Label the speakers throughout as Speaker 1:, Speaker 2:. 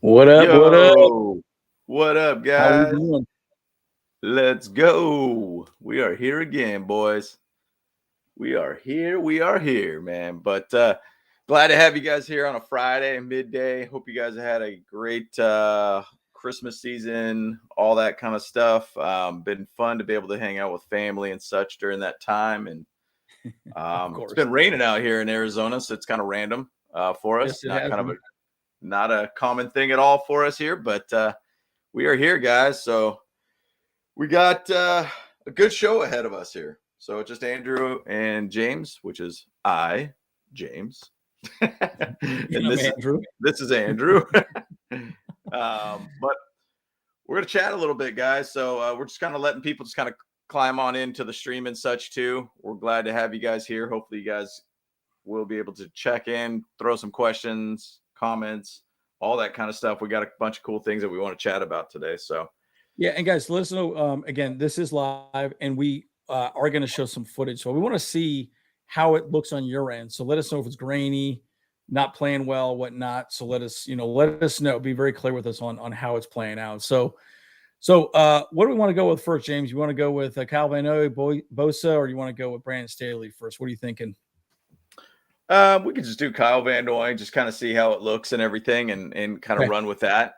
Speaker 1: What up?
Speaker 2: Yo,
Speaker 1: what up?
Speaker 2: What up,
Speaker 1: How
Speaker 2: guys?
Speaker 1: you doing?
Speaker 2: Let's go. We are here again, boys. We are here, man. But glad to have you guys here on a Friday, midday. Hope you guys had a great Christmas season, all that kind of stuff. Been fun to be able to hang out with family and such during that time. And it's been raining out here in Arizona, so it's kind of random for us.
Speaker 1: Yes,
Speaker 2: Not a common thing at all for us here, but we are here, guys. So we got a good show ahead of us here. So it's just Andrew and James, which is I, James. And
Speaker 1: Andrew.
Speaker 2: This is Andrew. But we're going to chat a little bit, guys. So we're just kind of letting people just kind of climb on into the stream and such too. We're glad to have you guys here. Hopefully you guys will be able to check in, throw some questions, comments, all that kind of stuff. We got a bunch of cool things that we want to chat about today. So
Speaker 1: yeah, and guys, let us know. Again, this is live, and we are going to show some footage. So we want to see how it looks on your end. So let us know if it's grainy, not playing well, whatnot. So let us know. Be very clear with us on how it's playing out. So what do we want to go with first, James? You want to go with Kyle Van Noy, Bosa, or you want to go with Brandon Staley first? What are you thinking?
Speaker 2: We could just do Kyle Van Noy, just kind of see how it looks and everything, and kind of run with that.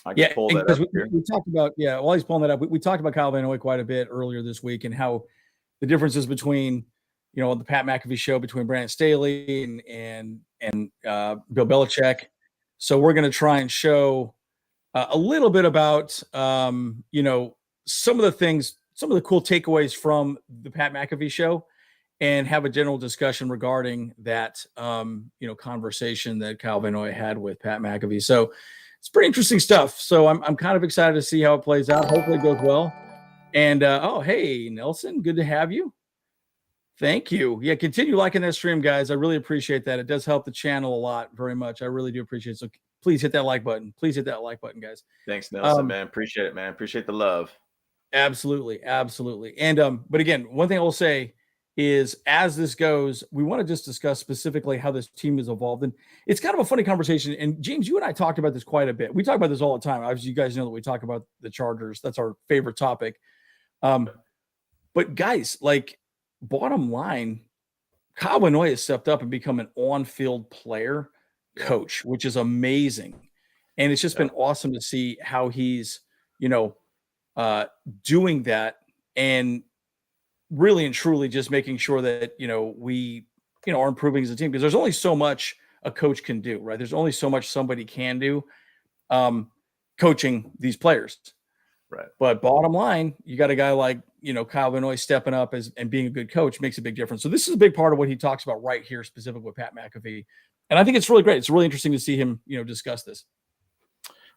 Speaker 2: I can pull that up here.
Speaker 1: We talked about, while he's pulling that up, we talked about Kyle Van Noy quite a bit earlier this week and how the differences between, the Pat McAfee show between Brandon Staley and Bill Belichick. So we're going to try and show a little bit about, some of the things, some of the cool takeaways from the Pat McAfee show, and have a general discussion regarding that, conversation that Kyle Van Noy had with Pat McAfee. So it's pretty interesting stuff. So I'm kind of excited to see how it plays out. Hopefully it goes well. And, hey, Nelson, good to have you. Thank you. Yeah, continue liking that stream, guys. I really appreciate that. It does help the channel a lot, very much. I really do appreciate it. So please hit that like button. Please hit that like button, guys.
Speaker 2: Thanks, Nelson, man. Appreciate it, man. Appreciate the love.
Speaker 1: Absolutely. And, but again, one thing I will say is as this goes, we want to just discuss specifically how this team has evolved. And it's kind of a funny conversation. And James, you and I talked about this quite a bit. We talk about this all the time. Obviously, you guys know that we talk about the Chargers. That's our favorite topic. But guys, bottom line, Kyle Van Noy has stepped up and become an on-field player coach, which is amazing. And it's just been awesome to see how he's, doing that and really and truly just making sure that, we are improving as a team, because there's only so much a coach can do, right? There's only so much somebody can do coaching these players.
Speaker 2: Right.
Speaker 1: But bottom line, you got a guy like, Kyle Van Noy stepping up and being a good coach makes a big difference. So this is a big part of what he talks about right here, specifically with Pat McAfee. And I think it's really great. It's really interesting to see him, discuss this.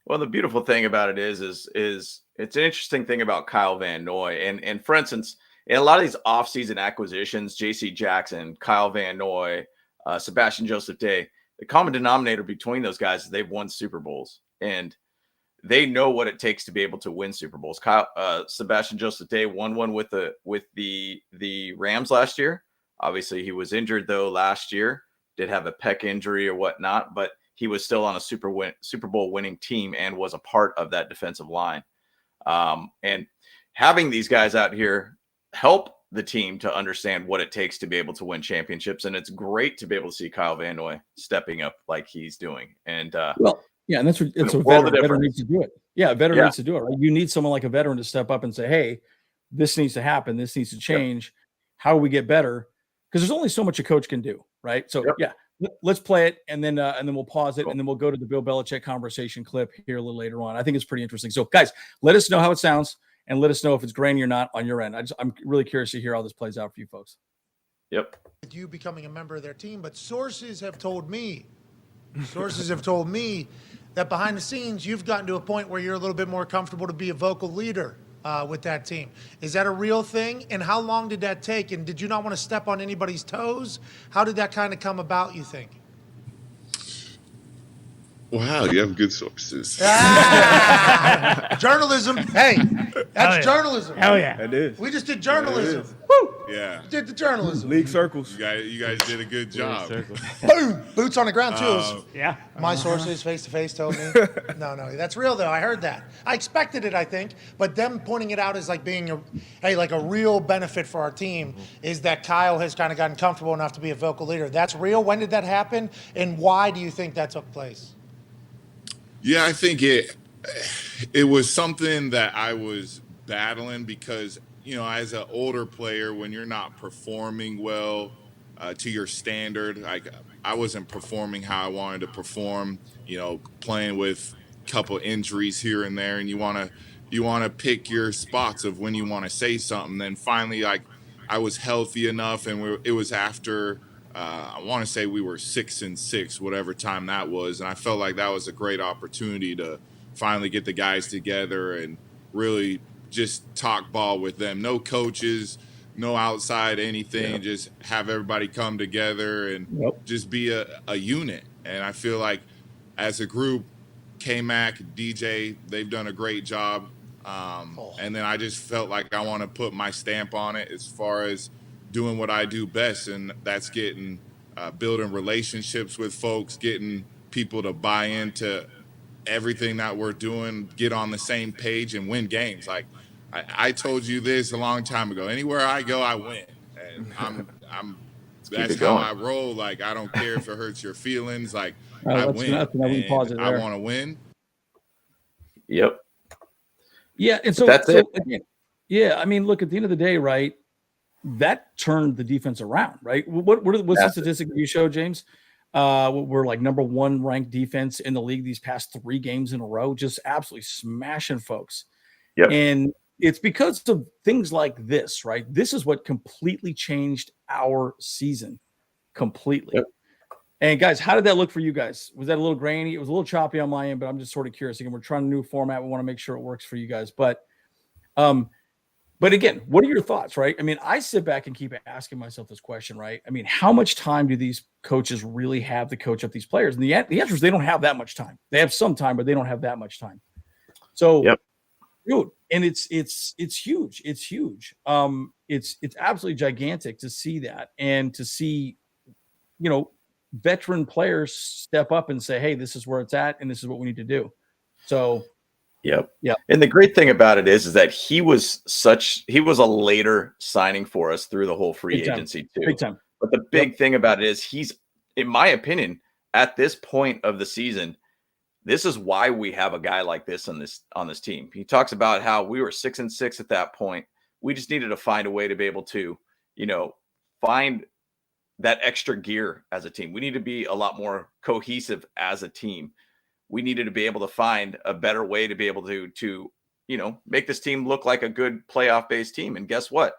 Speaker 2: Well, the beautiful thing about it is it's an interesting thing about Kyle Van Noy. And for instance, in a lot of these offseason acquisitions, J.C. Jackson, Kyle Van Noy, Sebastian Joseph Day, the common denominator between those guys is they've won Super Bowls. And they know what it takes to be able to win Super Bowls. Sebastian Joseph Day won one with the Rams last year. Obviously, he was injured though last year. Did have a pec injury or whatnot, but he was still on a Super Bowl winning team and was a part of that defensive line. And having these guys out here help the team to understand what it takes to be able to win championships. And it's great to be able to see Kyle Van Noy stepping up like he's doing. And
Speaker 1: yeah, and that's what a veteran needs to do it. Yeah, a veteran needs to do it, right? You need someone like a veteran to step up and say, hey, this needs to happen. This needs to change. How do we get better? Because there's only so much a coach can do, right? So, let's play it, and then we'll pause it, and then we'll go to the Bill Belichick conversation clip here a little later on. I think it's pretty interesting. So, guys, let us know how it sounds, and let us know if it's grainy or not on your end. I'm really curious to hear how this plays out for you folks.
Speaker 2: Yep.
Speaker 3: You becoming a member of their team, but sources have told me that behind the scenes, you've gotten to a point where you're a little bit more comfortable to be a vocal leader with that team. Is that a real thing? And how long did that take? And did you not want to step on anybody's toes? How did that kind of come about, you think?
Speaker 4: Wow, you have good sources.
Speaker 3: Journalism. Hey, that's journalism.
Speaker 5: Hell yeah.
Speaker 6: It is.
Speaker 3: We just did journalism.
Speaker 4: Woo! Yeah.
Speaker 3: We did the journalism.
Speaker 6: League circles.
Speaker 4: You guys did a good job.
Speaker 3: Boom. Boots on the ground, too.
Speaker 5: Yeah.
Speaker 3: My sources face-to-face told me. No, that's real, though. I heard that. I expected it, I think. But them pointing it out as like being a real benefit for our team is that Kyle has kind of gotten comfortable enough to be a vocal leader. That's real. When did that happen? And why do you think that took place?
Speaker 4: Yeah, I think it was something that I was battling because, as an older player, when you're not performing well to your standard, like I wasn't performing how I wanted to perform, playing with a couple injuries here and there, and you want to pick your spots of when you want to say something. Then finally, like I was healthy enough, and it was after I want to say we were 6-6, whatever time that was, and I felt like that was a great opportunity to finally get the guys together and really just talk ball with them. No coaches, no outside anything, just have everybody come together and just be a unit. And I feel like as a group, K-Mac, DJ, they've done a great job. And then I just felt like I want to put my stamp on it as far as doing what I do best, and that's building relationships with folks, getting people to buy into everything that we're doing, get on the same page, and win games. Like I told you this a long time ago. Anywhere I go, I win, and that's how I roll. Like I don't care if it hurts your feelings. Like I win. I want to win.
Speaker 2: Yep.
Speaker 1: Yeah, and so
Speaker 2: that's it.
Speaker 1: Again, I mean, look, at the end of the day, right? That turned the defense around, right? What's the statistic that you showed, James? We're like number 1 ranked defense in the league these past 3 games in a row, just absolutely smashing folks.
Speaker 2: Yep.
Speaker 1: And it's because of things like this, right? This is what completely changed our season completely. Yep. And guys, how did that look for you guys? Was that a little grainy? It was a little choppy on my end, but I'm just sort of curious. Again, we're trying a new format. We want to make sure it works for you guys. But again, what are your thoughts, right? I mean, I sit back and keep asking myself this question, right? I mean, how much time do these coaches really have to coach up these players? And the answer is they don't have that much time. They have some time, but they don't have that much time. So, dude, and it's huge. It's huge. It's absolutely gigantic to see that and to see, veteran players step up and say, hey, this is where it's at, and this is what we need to do. So,
Speaker 2: Yep. And the great thing about it is that he was a later signing for us through the whole free agency too.
Speaker 1: Big time.
Speaker 2: But the big thing about it is he's, in my opinion, at this point of the season, this is why we have a guy like this on this team. He talks about how we were 6-6 at that point. We just needed to find a way to be able to, find that extra gear as a team. We need to be a lot more cohesive as a team. We needed to be able to find a better way to be able to make this team look like a good playoff based team. And guess what?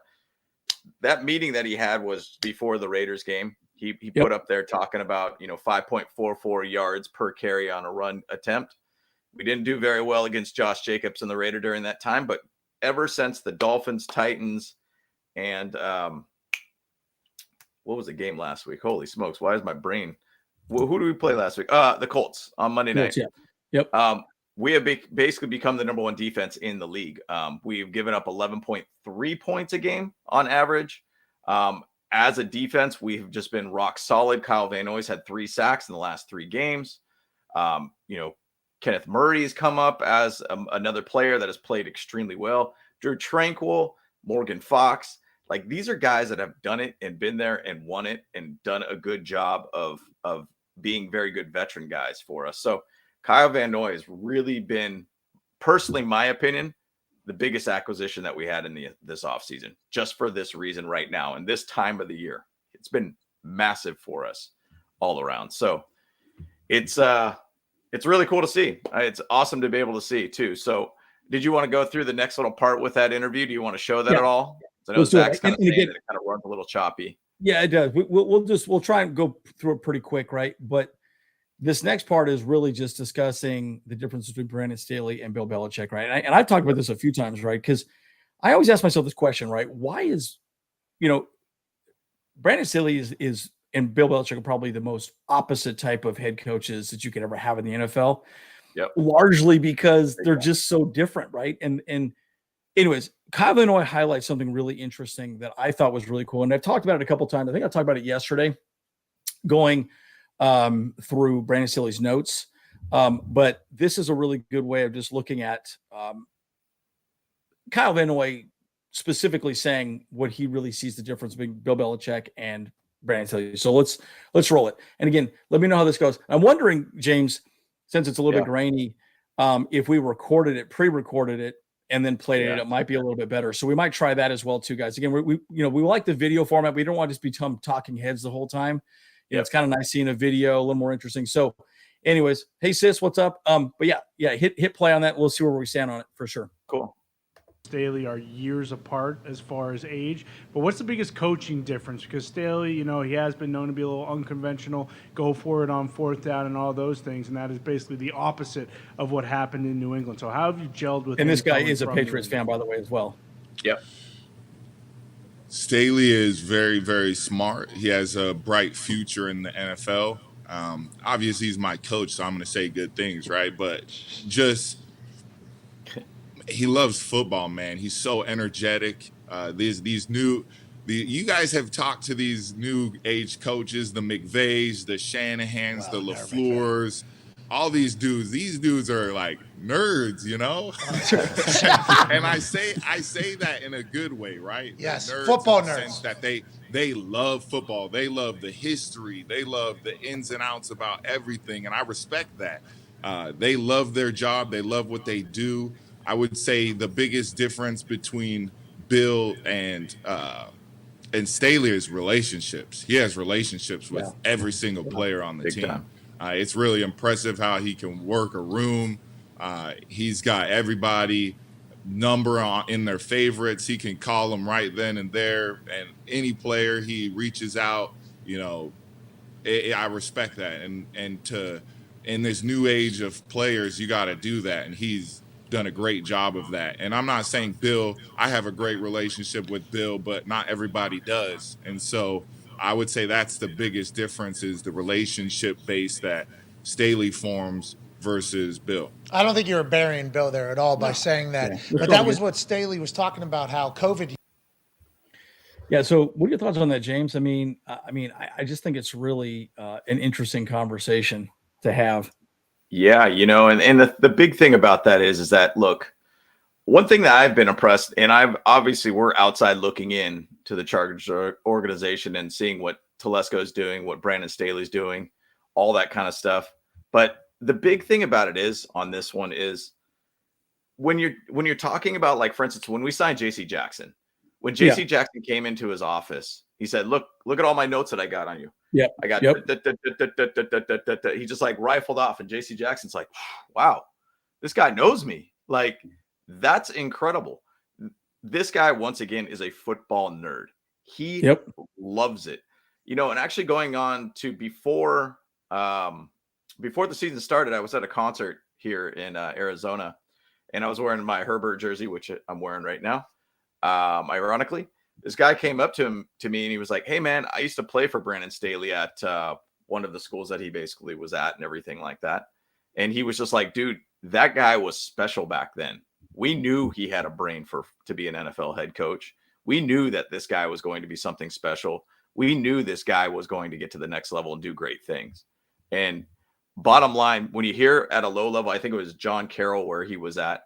Speaker 2: That meeting that he had was before the Raiders game. He put up there talking about 5.44 yards per carry on a run attempt. We didn't do very well against Josh Jacobs and the Raider during that time, but ever since the Dolphins, Titans, and what was the game last week? Holy smokes! Why is my brain? Who did we play last week? The Colts on Monday night.
Speaker 1: Yep.
Speaker 2: We have basically become the number one defense in the league. We've given up 11.3 points a game on average. As a defense, we've just been rock solid. Kyle Van Noy's had 3 sacks in the last 3 games. Kenneth Murray has come up as another player that has played extremely well. Drew Tranquil, Morgan Fox. Like, these are guys that have done it and been there and won it and done a good job of being very good veteran guys for us. So Kyle Van Noy has really been, personally, my opinion, the biggest acquisition that we had in this offseason, just for this reason right now. And this time of the year, it's been massive for us all around. So it's really cool to see. It's awesome to be able to see too. So did you want to go through the next little part with that interview? Do you want to show that at all? I know Zach's kind of saying that it kind of runs a little choppy.
Speaker 1: Yeah, it does. We'll try and go through it pretty quick, right? But this next part is really just discussing the difference between Brandon Staley and Bill Belichick, right? And I've talked about this a few times, right? Because I always ask myself this question, right? Why is, Brandon Staley is and Bill Belichick are probably the most opposite type of head coaches that you could ever have in the NFL.
Speaker 2: Yep.
Speaker 1: Largely because they're just so different, right? And anyways, Kyle Van Noy highlights something really interesting that I thought was really cool. And I've talked about it a couple of times. I think I talked about it yesterday, going through Brandon Staley's notes. But this is a really good way of just looking at Kyle Van Noy specifically saying what he really sees the difference between Bill Belichick and Brandon Staley. So let's roll it. And again, let me know how this goes. I'm wondering, James, since it's a little bit grainy, if we pre-recorded it, and then played it might be a little bit better. So we might try that as well too, guys. Again, we like the video format. We don't want to just become talking heads the whole time. It's kind of nice seeing a video, a little more interesting. So anyways, hey sis, what's up? But yeah, hit play on that. We'll see where we stand on it for sure.
Speaker 2: Cool.
Speaker 5: Staley are years apart as far as age, but what's the biggest coaching difference? Because Staley, he has been known to be a little unconventional, go for it on 4th down and all those things, and that is basically the opposite of what happened in New England. So how have you gelled with him?
Speaker 1: And this guy is a Patriots fan, by the way, as well.
Speaker 2: Yep.
Speaker 4: Staley is very, very smart. He has a bright future in the NFL. Obviously, he's my coach, so I'm going to say good things, right? But he loves football, man. He's so energetic. You guys have talked to these new age coaches, the McVays, the Shanahans, the LaFleurs, all these dudes. These dudes are like nerds, And I say that in a good way, right?
Speaker 3: Yes,
Speaker 4: Nerds
Speaker 3: football
Speaker 4: in the
Speaker 3: nerds.
Speaker 4: sense that they love football. They love the history. They love the ins and outs about everything, and I respect that. They love their job. They love what they do. I would say the biggest difference between Bill and Staley is relationships. He has relationships with every single player on the
Speaker 2: Big
Speaker 4: team.
Speaker 2: time.
Speaker 4: It's really impressive how he can work a room. He's got everybody number in their favorites. He can call them right then and there. And any player he reaches out, I respect that. And in this new age of players, you got to do that. And he's done a great job of that. And I'm not saying I have a great relationship with Bill, but not everybody does. And so I would say that's the biggest difference, is the relationship base that Staley forms versus Bill.
Speaker 3: I don't think you were burying Bill there at all by saying that.
Speaker 1: Yeah,
Speaker 3: but that was what Staley was talking about, how COVID.
Speaker 1: Yeah. So what are your thoughts on that, James? I just think it's really an interesting conversation to have.
Speaker 2: Yeah, and the big thing about that is that, look, one thing that I've been impressed, and we're outside looking in to the Chargers organization and seeing what Telesco's doing, what Brandon Staley's doing, all that kind of stuff. But the big thing about it is, on this one, is when you're talking about, like, for instance, when we signed JC Jackson, when JC Jackson came into his office, He said, look at all my notes that I got on you.
Speaker 1: Yeah.
Speaker 2: I got, he just like rifled off. And JC Jackson's like, wow, this guy knows me. Like, that's incredible. This guy, once again, is a football nerd. He loves it. You know, and actually going on to before the season started, I was at a concert here in Arizona, and I was wearing my Herbert jersey, which I'm wearing right now. Ironically, this guy came up to me and he was like, hey man, I used to play for Brandon Staley at one of the schools that he basically was at and everything like that. And he was just like, dude, that guy was special back then. We knew he had a brain to be an NFL head coach. We knew that this guy was going to be something special. We knew this guy was going to get to the next level and do great things. And bottom line, when you hear at a low level, I think it was John Carroll where he was at,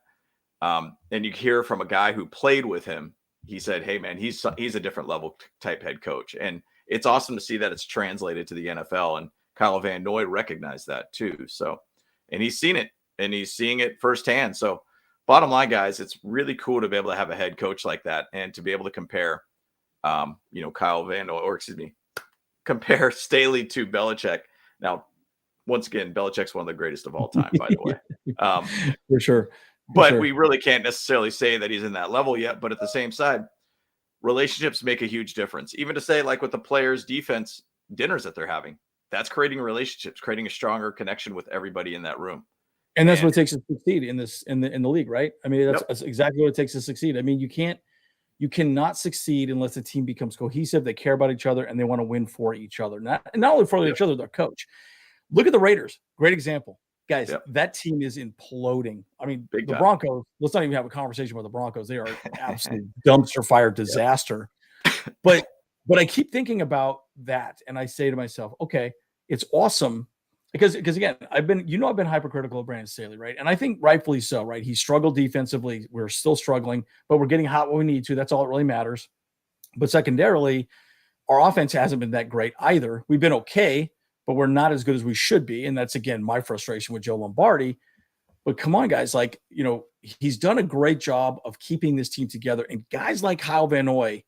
Speaker 2: and you hear from a guy who played with him, he said, hey man, he's a different level type head coach. And it's awesome to see that it's translated to the NFL, and Kyle Van Noy recognized that too. So, and he's seen it and he's seeing it firsthand. So bottom line, guys, it's really cool to be able to have a head coach like that and to be able to compare, Kyle Van Noy, or excuse me, compare Staley to Belichick. Now, once again, Belichick's one of the greatest of all time, by the way.
Speaker 1: For sure.
Speaker 2: But we really can't necessarily say that he's in that level yet. But at the same side, relationships make a huge difference. Even to say, like with the players' defense dinners that they're having, that's creating relationships, creating a stronger connection with everybody in that room.
Speaker 1: And that's what it takes to succeed in the league, right? I mean, that's exactly what it takes to succeed. I mean, you cannot succeed unless the team becomes cohesive, they care about each other, and they want to win for each other. Not only for each other, their coach. Look at the Raiders. Great example. Guys, that team is imploding. I mean, the Broncos, let's not even have a conversation about the Broncos. They are an absolute dumpster fire disaster. But I keep thinking about that, and I say to myself, okay, it's awesome because again, I've been hypercritical of Brandon Staley, right? And I think rightfully so, right? He struggled defensively. We're still struggling, but we're getting hot when we need to. That's all that really matters. But secondarily, our offense hasn't been that great either. We've been okay, but we're not as good as we should be. And that's, again, my frustration with Joe Lombardi. But come on, guys, he's done a great job of keeping this team together. And guys like Kyle Van Noy,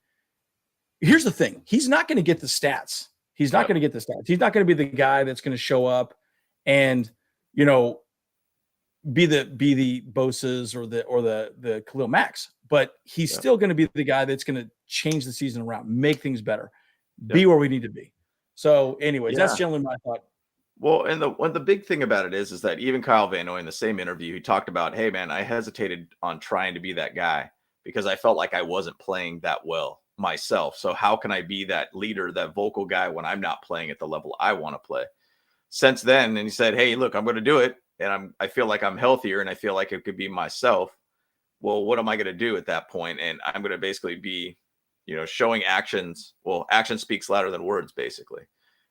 Speaker 1: here's the thing. He's not going to get the stats. He's not going to get the stats. He's not going to be the guy that's going to show up and, be the Bosas or the Khalil Macks. But he's still going to be the guy that's going to change the season around, make things better, be where we need to be. So anyways, that's generally my thought.
Speaker 2: Well, and the big thing about it is that even Kyle Van Noy in the same interview, he talked about, hey man, I hesitated on trying to be that guy because I felt like I wasn't playing that well myself. So how can I be that leader, that vocal guy when I'm not playing at the level I want to play? Since then, and he said, hey, look, I'm going to do it. And I feel like I'm healthier and I feel like it could be myself. Well, what am I going to do at that point? And I'm going to basically be, showing actions. Well, action speaks louder than words, basically.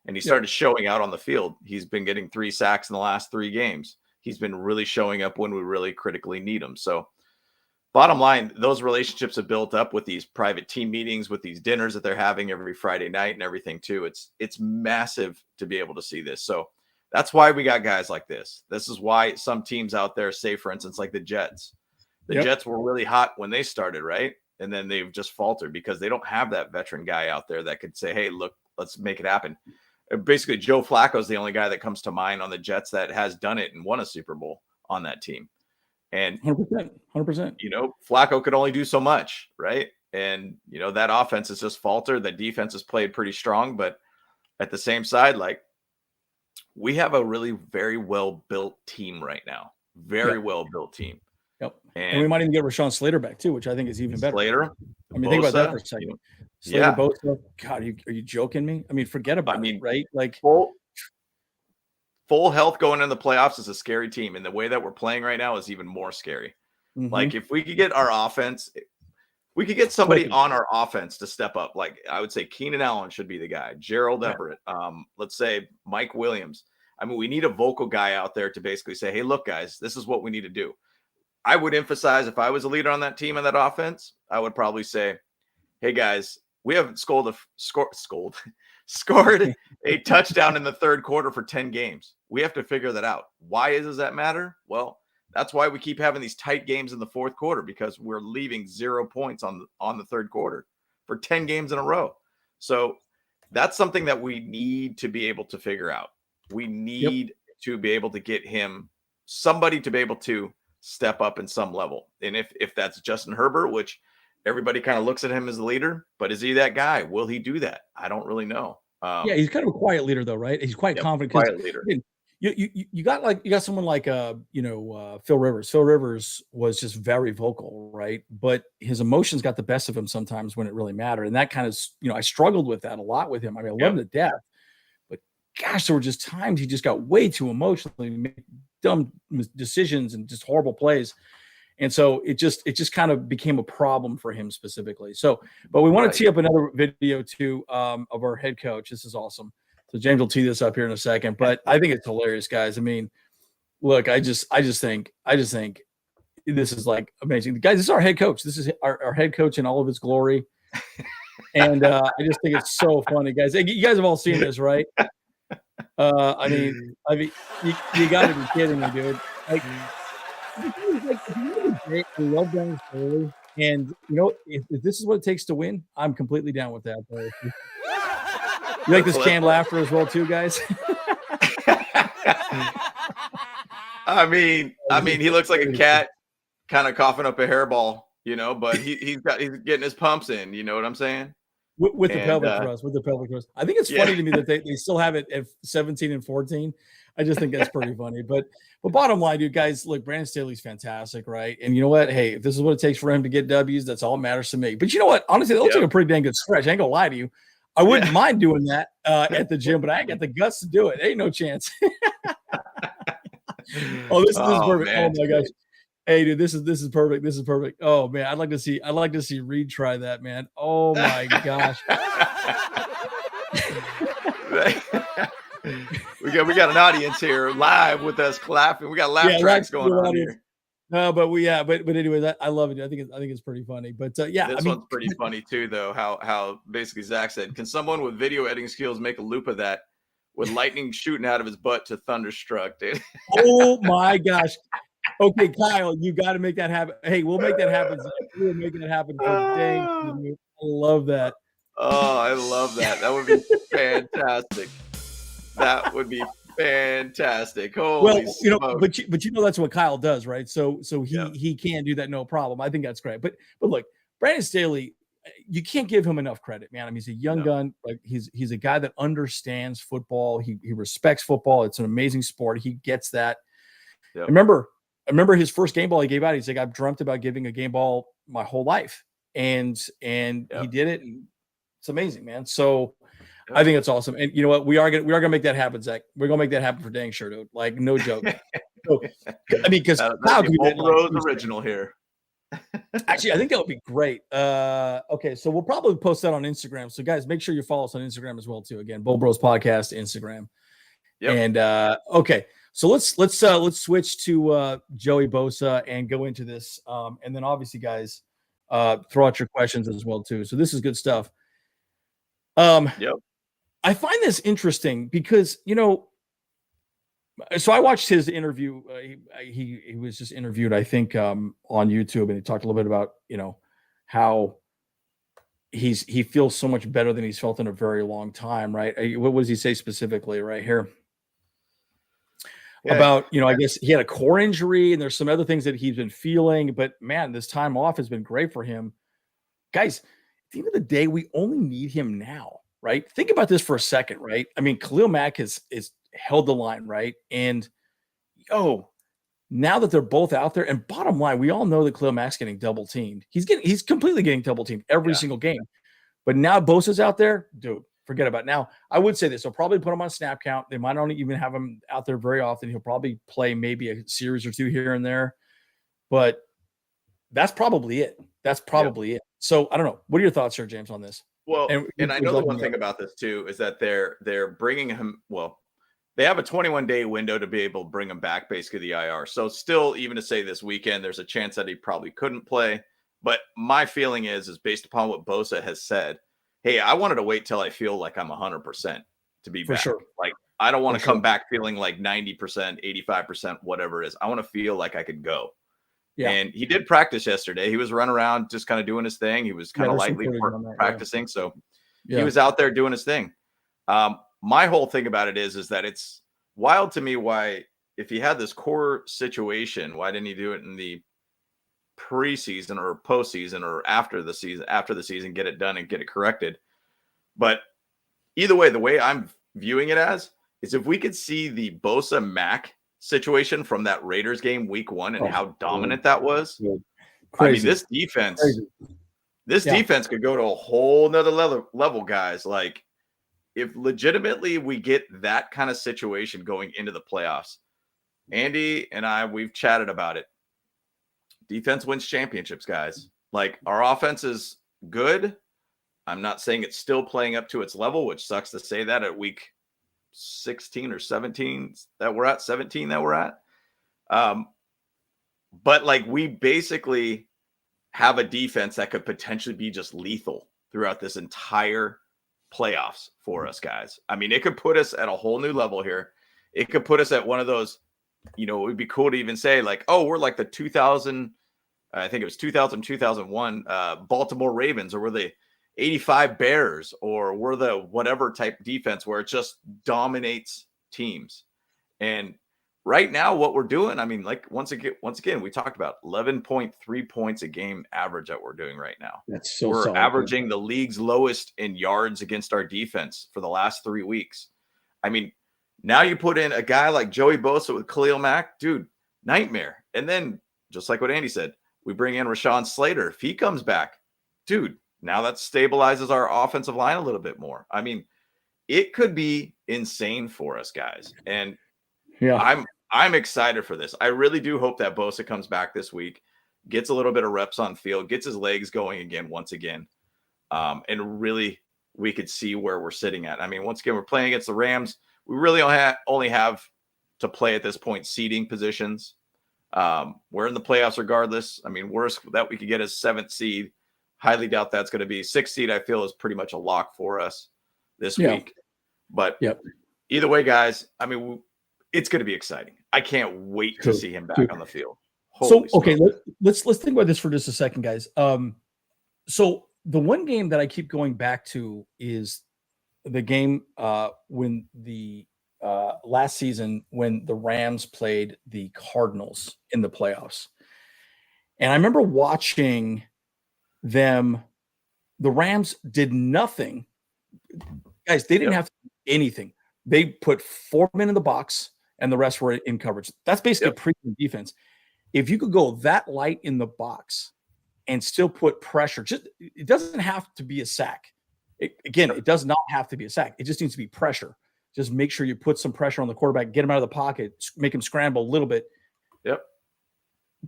Speaker 2: And he started showing out on the field. He's been getting 3 sacks in the last 3 games. He's been really showing up when we really critically need him. So bottom line, those relationships have built up with these private team meetings, with these dinners that they're having every Friday night and everything too. It's massive to be able to see this. So that's why we got guys like this. This is why some teams out there, say for instance, like the Jets. The Jets were really hot when they started, right? And then they've just faltered because they don't have that veteran guy out there that could say, hey, look, let's make it happen. Basically, Joe Flacco is the only guy that comes to mind on the Jets that has done it and won a Super Bowl on that team. And
Speaker 1: 100%.
Speaker 2: Flacco could only do so much, right? And, that offense has just faltered. The defense has played pretty strong. But at the same side, we have a really very well-built team right now. Very well-built team.
Speaker 1: Yep. And we might even get Rashawn Slater back too, which I think is even better.
Speaker 2: Slater?
Speaker 1: I mean, think about that for a second. Slater, Bosa. God, are you joking me? I mean, forget about it, right?
Speaker 2: Full health going in the playoffs is a scary team. And the way that we're playing right now is even more scary. Mm-hmm. If we could get our offense, we could get somebody on our offense to step up. I would say Keenan Allen should be the guy. Gerald Everett. Let's say Mike Williams. I mean, we need a vocal guy out there to basically say, hey, look, guys, this is what we need to do. I would emphasize, if I was a leader on that team and that offense, I would probably say, hey, guys, we haven't scored a touchdown in the third quarter for 10 games. We have to figure that out. Why does that matter? Well, that's why we keep having these tight games in the fourth quarter, because we're leaving 0 points on the third quarter for 10 games in a row. So that's something that we need to be able to figure out. We need to be able to get him somebody to be able to step up in some level. And if that's Justin Herbert, which everybody kind of looks at him as the leader, but is he that guy? Will he do that? I don't really know.
Speaker 1: Yeah, he's kind of a quiet leader though, right? He's quite confident.
Speaker 2: Quiet leader.
Speaker 1: You got someone like Phil Rivers. Phil Rivers was just very vocal, right? But his emotions got the best of him sometimes when it really mattered, and that kind of I struggled with that a lot with him. I mean, I love him to death, but gosh, there were just times he just got way too emotional, made dumb decisions and just horrible plays. And so it just kind of became a problem for him specifically. So, but we want to tee up another video too of our head coach. This is awesome. So James will tee this up here in a second, but I think it's hilarious, guys. I mean, look, I just think this is like amazing. Guys, this is our head coach. This is our head coach in all of his glory. And I just think it's so funny, guys. You guys have all seen this, right? I mean, you got to be kidding me, dude. Like, we love Dennis Staley, and if this is what it takes to win, I'm completely down with that. Bro. You like this canned laughter as well, too, guys?
Speaker 2: I mean, he looks like a cat, kind of coughing up a hairball, but he's getting his pumps in. You know what I'm saying?
Speaker 1: With the pelvic thrust. I think it's funny to me that they still have it at 17 and 14. I just think that's pretty funny. But bottom line, dude, guys, look, Brandon Staley's fantastic, right? And you know what? Hey, if this is what it takes for him to get W's, that's all that matters to me. But you know what? Honestly, that looks like a pretty dang good stretch. I ain't gonna lie to you. I wouldn't mind doing that at the gym, but I ain't got the guts to do it. Ain't no chance. This is perfect. Man. Oh my gosh. Hey, dude, this is perfect. This is perfect. Oh man, I'd like to see Reed try that, man. Oh my gosh.
Speaker 2: we got an audience here live with us clapping. We got laugh tracks going on here.
Speaker 1: No, but anyways, I love it. I think it's pretty funny. But this
Speaker 2: one's pretty funny too, though. How basically Zach said, "Can someone with video editing skills make a loop of that with lightning shooting out of his butt to Thunderstruck, dude?"
Speaker 1: Oh my gosh. Okay, Kyle, you got to make that happen. Hey, we'll make that happen. We'll make that happen. Dang, I love that.
Speaker 2: Oh, I love that. That would be fantastic. That would be fantastic. Holy
Speaker 1: smokes. But that's what Kyle does, right? So he can do that, no problem. I think that's great. But look, Brandon Staley, you can't give him enough credit, man. I mean, he's a young gun. Like he's a guy that understands football. He respects football. It's an amazing sport. He gets that. Yep. I remember his first game ball he gave out. He's like, I've dreamt about giving a game ball my whole life, and he did it. And it's amazing, man. So I think it's awesome. And you know what? We are gonna make that happen, Zach. We're gonna make that happen for dang sure, dude. Like no joke. So, I mean, because
Speaker 2: Rose original here.
Speaker 1: Actually, I think that would be great. Okay, so we'll probably post that on Instagram. So guys, make sure you follow us on Instagram as well too. Again, Bull Bros Podcast Instagram. Yep. And okay. So let's switch to Joey Bosa and go into this. And then obviously, guys, throw out your questions as well too. So this is good stuff.
Speaker 2: Yep.
Speaker 1: I find this interesting because so I watched his interview. He was just interviewed, I think, on YouTube, and he talked a little bit about how he feels so much better than he's felt in a very long time. Right? What does he say specifically? Right here. Yeah. About, I guess he had a core injury and there's some other things that he's been feeling, but man, this time off has been great for him. Guys, at the end of the day, we only need him now, right? Think about this for a second, right? I mean, Khalil Mack is held the line, right? And now that they're both out there, and bottom line, we all know that Khalil Mack's getting double teamed. He's completely getting double teamed every single game. But now Bosa's out there, dude. Forget about it. Now, I would say this. They'll probably put him on snap count. They might not even have him out there very often. He'll probably play maybe a series or two here and there. But that's probably it. It. So, I don't know. What are your thoughts here, James, on this?
Speaker 2: Well, and I know the one thing about this, too, is that they're bringing him – well, they have a 21-day window to be able to bring him back, basically, the IR. So, still, even to say this weekend, there's a chance that he probably couldn't play. But my feeling is based upon what Bosa has said, hey, I wanted to wait till I feel like I'm 100% to be back.
Speaker 1: Sure.
Speaker 2: Like, I don't want to come back feeling like 90%, 85%, whatever it is. I want to feel like I could go. Yeah. And he did practice yesterday. He was running around just kind of doing his thing. He was kind of lightly practicing. So He was out there doing his thing. My whole thing about it is that it's wild to me why, if he had this core situation, why didn't he do it in the preseason or postseason or after the season, get it done and get it corrected? But either way, the way I'm viewing it as is, if we could see the Bosa Mack situation from that Raiders game week 1 and how dominant that was. I mean, this defense could go to a whole nother level, guys. Like, if legitimately we get that kind of situation going into the playoffs, Andy and we've chatted about it. Defense wins championships, guys. Like, our offense is good. I'm not saying it's still playing up to its level, which sucks to say that at week 16 or 17 that we're at. But like, we basically have a defense that could potentially be just lethal throughout this entire playoffs for us, guys. I mean, it could put us at a whole new level here. It could put us at one of those, it would be cool to even say, like, oh, we're like the 2001 Baltimore Ravens, or we're the 85 Bears, or we're the whatever type defense where it just dominates teams. And right now, what we're doing, I mean, like, once again, we talked about 11.3 points a game average that we're doing right now.
Speaker 1: That's so
Speaker 2: we're
Speaker 1: solid,
Speaker 2: averaging the league's lowest in yards against our defense for the last 3 weeks. I mean, now you put in a guy like Joey Bosa with Khalil Mack, dude, nightmare. And then, just like what Andy said, we bring in Rashawn Slater. If he comes back, dude, now that stabilizes our offensive line a little bit more. I mean, it could be insane for us, guys. And I'm excited for this. I really do hope that Bosa comes back this week, gets a little bit of reps on field, gets his legs going again, once again. And really, we could see where we're sitting at. I mean, once again, we're playing against the Rams. We really only have to play at this point seeding positions. We're in the playoffs regardless. I mean, worst that we could get is 7th seed. Highly doubt that's going to be 6th seed. I feel is pretty much a lock for us this week. But either way, guys, I mean, it's going to be exciting. I can't wait to see him back on the field. Holy
Speaker 1: okay, let's think about this for just a second, guys. So the one game that I keep going back to is the game when the last season, when the Rams played the Cardinals in the playoffs. And I remember watching them. The Rams did nothing. Guys, they didn't have to do anything. They put 4 men in the box and the rest were in coverage. That's basically premium defense. If you could go that light in the box and still put pressure, it doesn't have to be a sack. It does not have to be a sack. It just needs to be pressure. Just make sure you put some pressure on the quarterback, get him out of the pocket, make him scramble a little bit.
Speaker 2: Yep.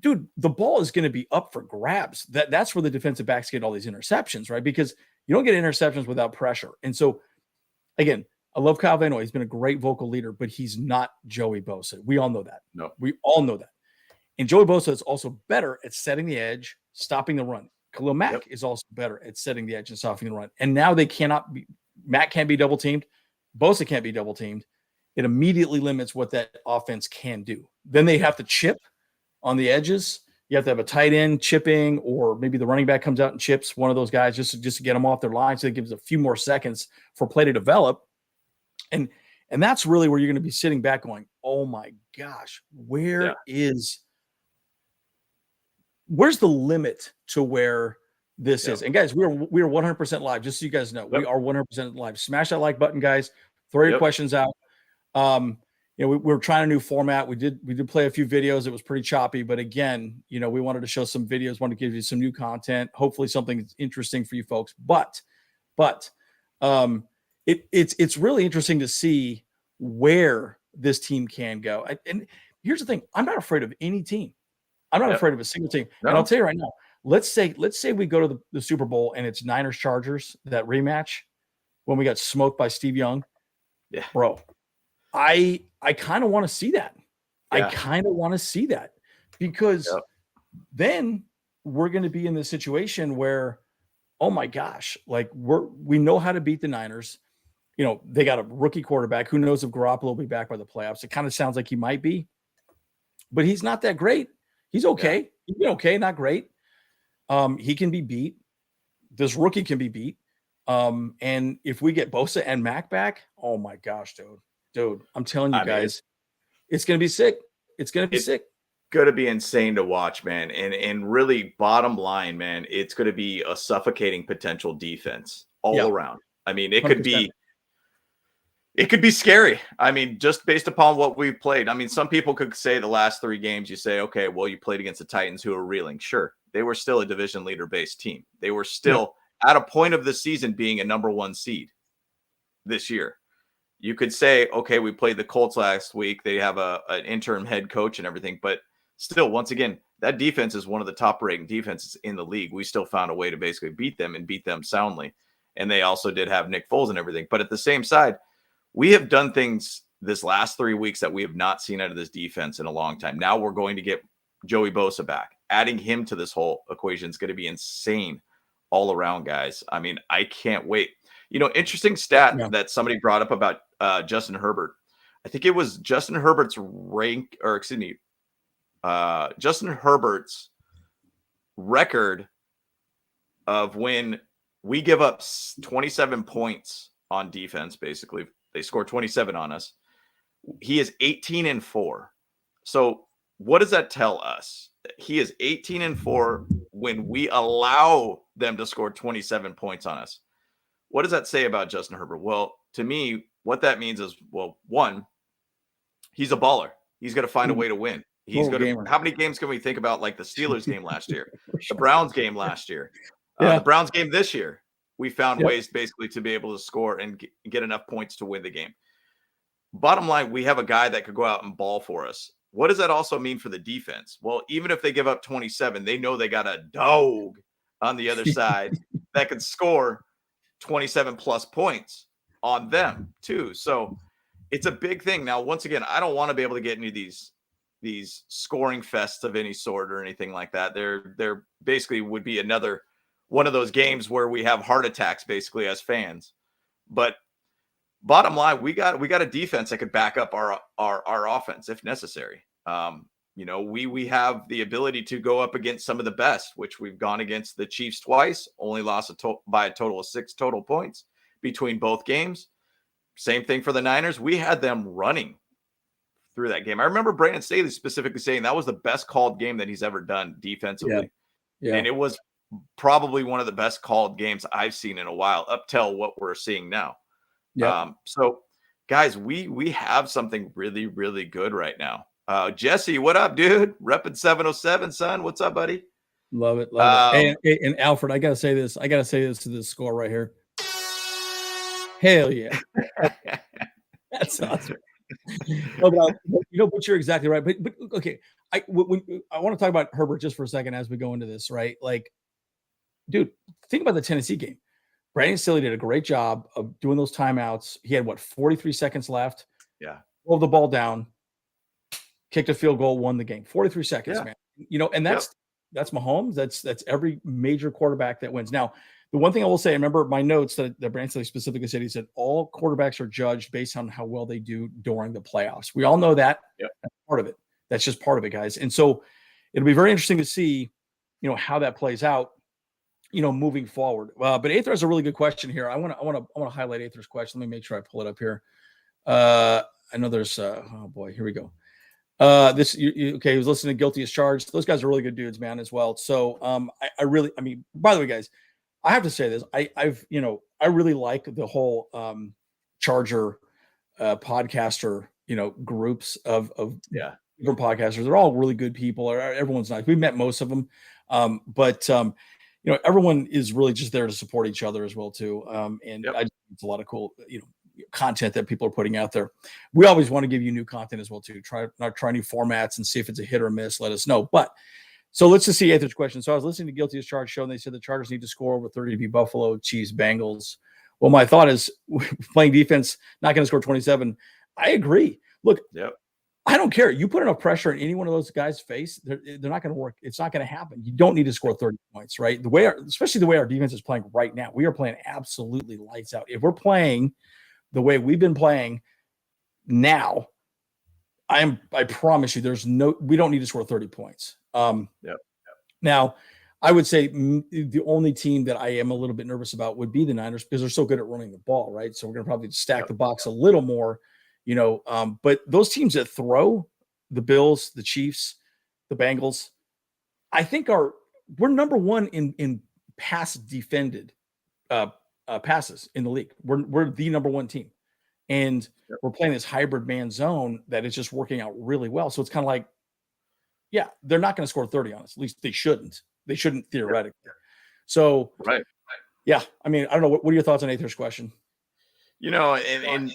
Speaker 1: Dude, the ball is going to be up for grabs. That's where the defensive backs get all these interceptions, right? Because you don't get interceptions without pressure. And so, again, I love Kyle Van Noy. He's been a great vocal leader, but he's not Joey Bosa. We all know that.
Speaker 2: No.
Speaker 1: We all know that. And Joey Bosa is also better at setting the edge, stopping the run. Khalil Mack is also better at setting the edge and stopping the run. And now Mack can't be double teamed. Bosa can't be double teamed. It immediately limits what that offense can do. Then they have to chip on the edges. You have to have a tight end chipping, or maybe the running back comes out and chips one of those guys just to get them off their line, so it gives a few more seconds for play to develop. And that's really where you're going to be sitting back going, oh my gosh, where's the limit to where this is? And guys, we are 100% live, just so you guys know. We are 100% live. Smash that like button, guys. Throw your questions out. We're trying a new format. We did play a few videos. It was pretty choppy, but again, we wanted to show some videos, wanted to give you some new content, hopefully something interesting for you folks. But it's really interesting to see where this team can go. And here's the thing: I'm not afraid of any team. I'm not afraid of a single team. No. And I'll tell you right now, let's say we go to the Super Bowl and it's Niners Chargers, that rematch when we got smoked by Steve Young.
Speaker 2: Yeah,
Speaker 1: bro. I kind of want to see that. Yeah. I kind of want to see that, because then we're going to be in this situation where, oh my gosh, like we know how to beat the Niners. They got a rookie quarterback. Who knows if Garoppolo will be back by the playoffs? It kind of sounds like he might be, but he's not that great. He's okay. Yeah. He's been okay, not great. He can be beat. This rookie can be beat. And if we get Bosa and Mack back, oh my gosh, dude, I'm telling you guys, it's going to be sick. It's going to be sick.
Speaker 2: Going to be insane to watch, man. And really, bottom line, man, it's going to be a suffocating potential defense all around. I mean, it
Speaker 1: 100%.
Speaker 2: could be scary. I mean, just based upon what we've played. I mean, some people could say the last 3 games, you say, okay, well, you played against the Titans who are reeling. Sure. They were still a division leader based team. They were still at a point of the season being a number 1 seed this year. You could say, okay, we played the Colts last week. They have an interim head coach and everything, but still, once again, that defense is one of the top rating defenses in the league. We still found a way to basically beat them and beat them soundly. And they also did have Nick Foles and everything. But at the same side, we have done things this last 3 weeks that we have not seen out of this defense in a long time. Now we're going to get Joey Bosa back. Adding him to this whole equation is going to be insane all around, guys. I mean, I can't wait. Interesting stat that somebody brought up about Justin Herbert. I think it was Justin Herbert's Justin Herbert's record of when we give up 27 points on defense. Basically, they score 27 on us. He is 18-4. So what does that tell us? He is 18-4 when we allow them to score 27 points on us. What does that say about Justin Herbert? Well, to me, what that means is, well, one, he's a baller. He's going to find a way to win. He's going to. How many games can we think about, like the Steelers game last year, the Browns game last year, the Browns game this year? We found ways basically to be able to score and get enough points to win the game. Bottom line, we have a guy that could go out and ball for us. What does that also mean for the defense? Well, even if they give up 27, they know they got a dog on the other side that could score 27 plus points on them too. So it's a big thing. Now, once again, I don't want to be able to get into these scoring fests of any sort or anything like that. They're basically would be another one of those games where we have heart attacks basically as fans. But bottom line, we got a defense that could back up our offense if necessary. We have the ability to go up against some of the best, which we've gone against the Chiefs twice, only lost by a total of 6 total points between both games. Same thing for the Niners. We had them running through that game. I remember Brandon Staley specifically saying that was the best called game that he's ever done defensively. Yeah. And it was probably one of the best called games I've seen in a while, up till what we're seeing now. Yeah. So guys, we have something really, really good right now. Jesse, what up, dude? Repping 707, son. What's up, buddy?
Speaker 1: Love it. And Alfred, I gotta say this to this score right here. Hell yeah. That's awesome. But you're exactly right. But okay, I want to talk about Herbert just for a second as we go into this, right? Like, dude, think about the Tennessee game. Brandon Staley did a great job of doing those timeouts. He had 43 seconds left.
Speaker 2: Yeah.
Speaker 1: Rolled the ball down, kicked a field goal, won the game. 43 seconds, man. And that's Mahomes. That's every major quarterback that wins. Now, the one thing I will say, I remember my notes that Brandon Staley specifically said, he said all quarterbacks are judged based on how well they do during the playoffs. We all know that. Yep. That's part of it. That's just part of it, guys. And so it'll be very interesting to see, how that plays out, moving forward. But Aether has a really good question here. I want to highlight Aether's question. Let me make sure I pull it up here. I know there's oh boy, here we go. He was listening to Guilty as Charged. Those guys are really good dudes, man, as well. So I mean, by the way, guys, I have to say this. I really like the whole Charger podcaster, groups of different podcasters. They're all really good people. Everyone's nice. We've met most of them. But everyone is really just there to support each other as well too. It's a lot of cool, content that people are putting out there. We always want to give you new content as well too. Try new formats and see if it's a hit or miss. Let us know. But so let's just see Aether's question. So I was listening to Guilty as Charged show, and they said the Chargers need to score over 30 to beat Buffalo, Chiefs, Bengals. Well, my thought is playing defense, not going to score 27. I agree. Look, I don't care. You put enough pressure in any one of those guys' face, they're not going to work. It's not going to happen. You don't need to score 30 points, right? Especially the way our defense is playing right now. We are playing absolutely lights out. If we're playing the way we've been playing now, I promise you, we don't need to score 30 points. Now, I would say the only team that I am a little bit nervous about would be the Niners because they're so good at running the ball, right? So we're going to probably stack the box a little more, but those teams that throw, the Bills, the Chiefs, the Bengals, I think we're number one in pass defended passes in the league. We're the number one team. And we're playing this hybrid man zone that is just working out really well. So it's kind of like, yeah, they're not going to score 30 on us. At least they shouldn't. They shouldn't theoretically. So,
Speaker 2: right.
Speaker 1: Yeah. I mean, I don't know. What are your thoughts on Ather's question?
Speaker 2: And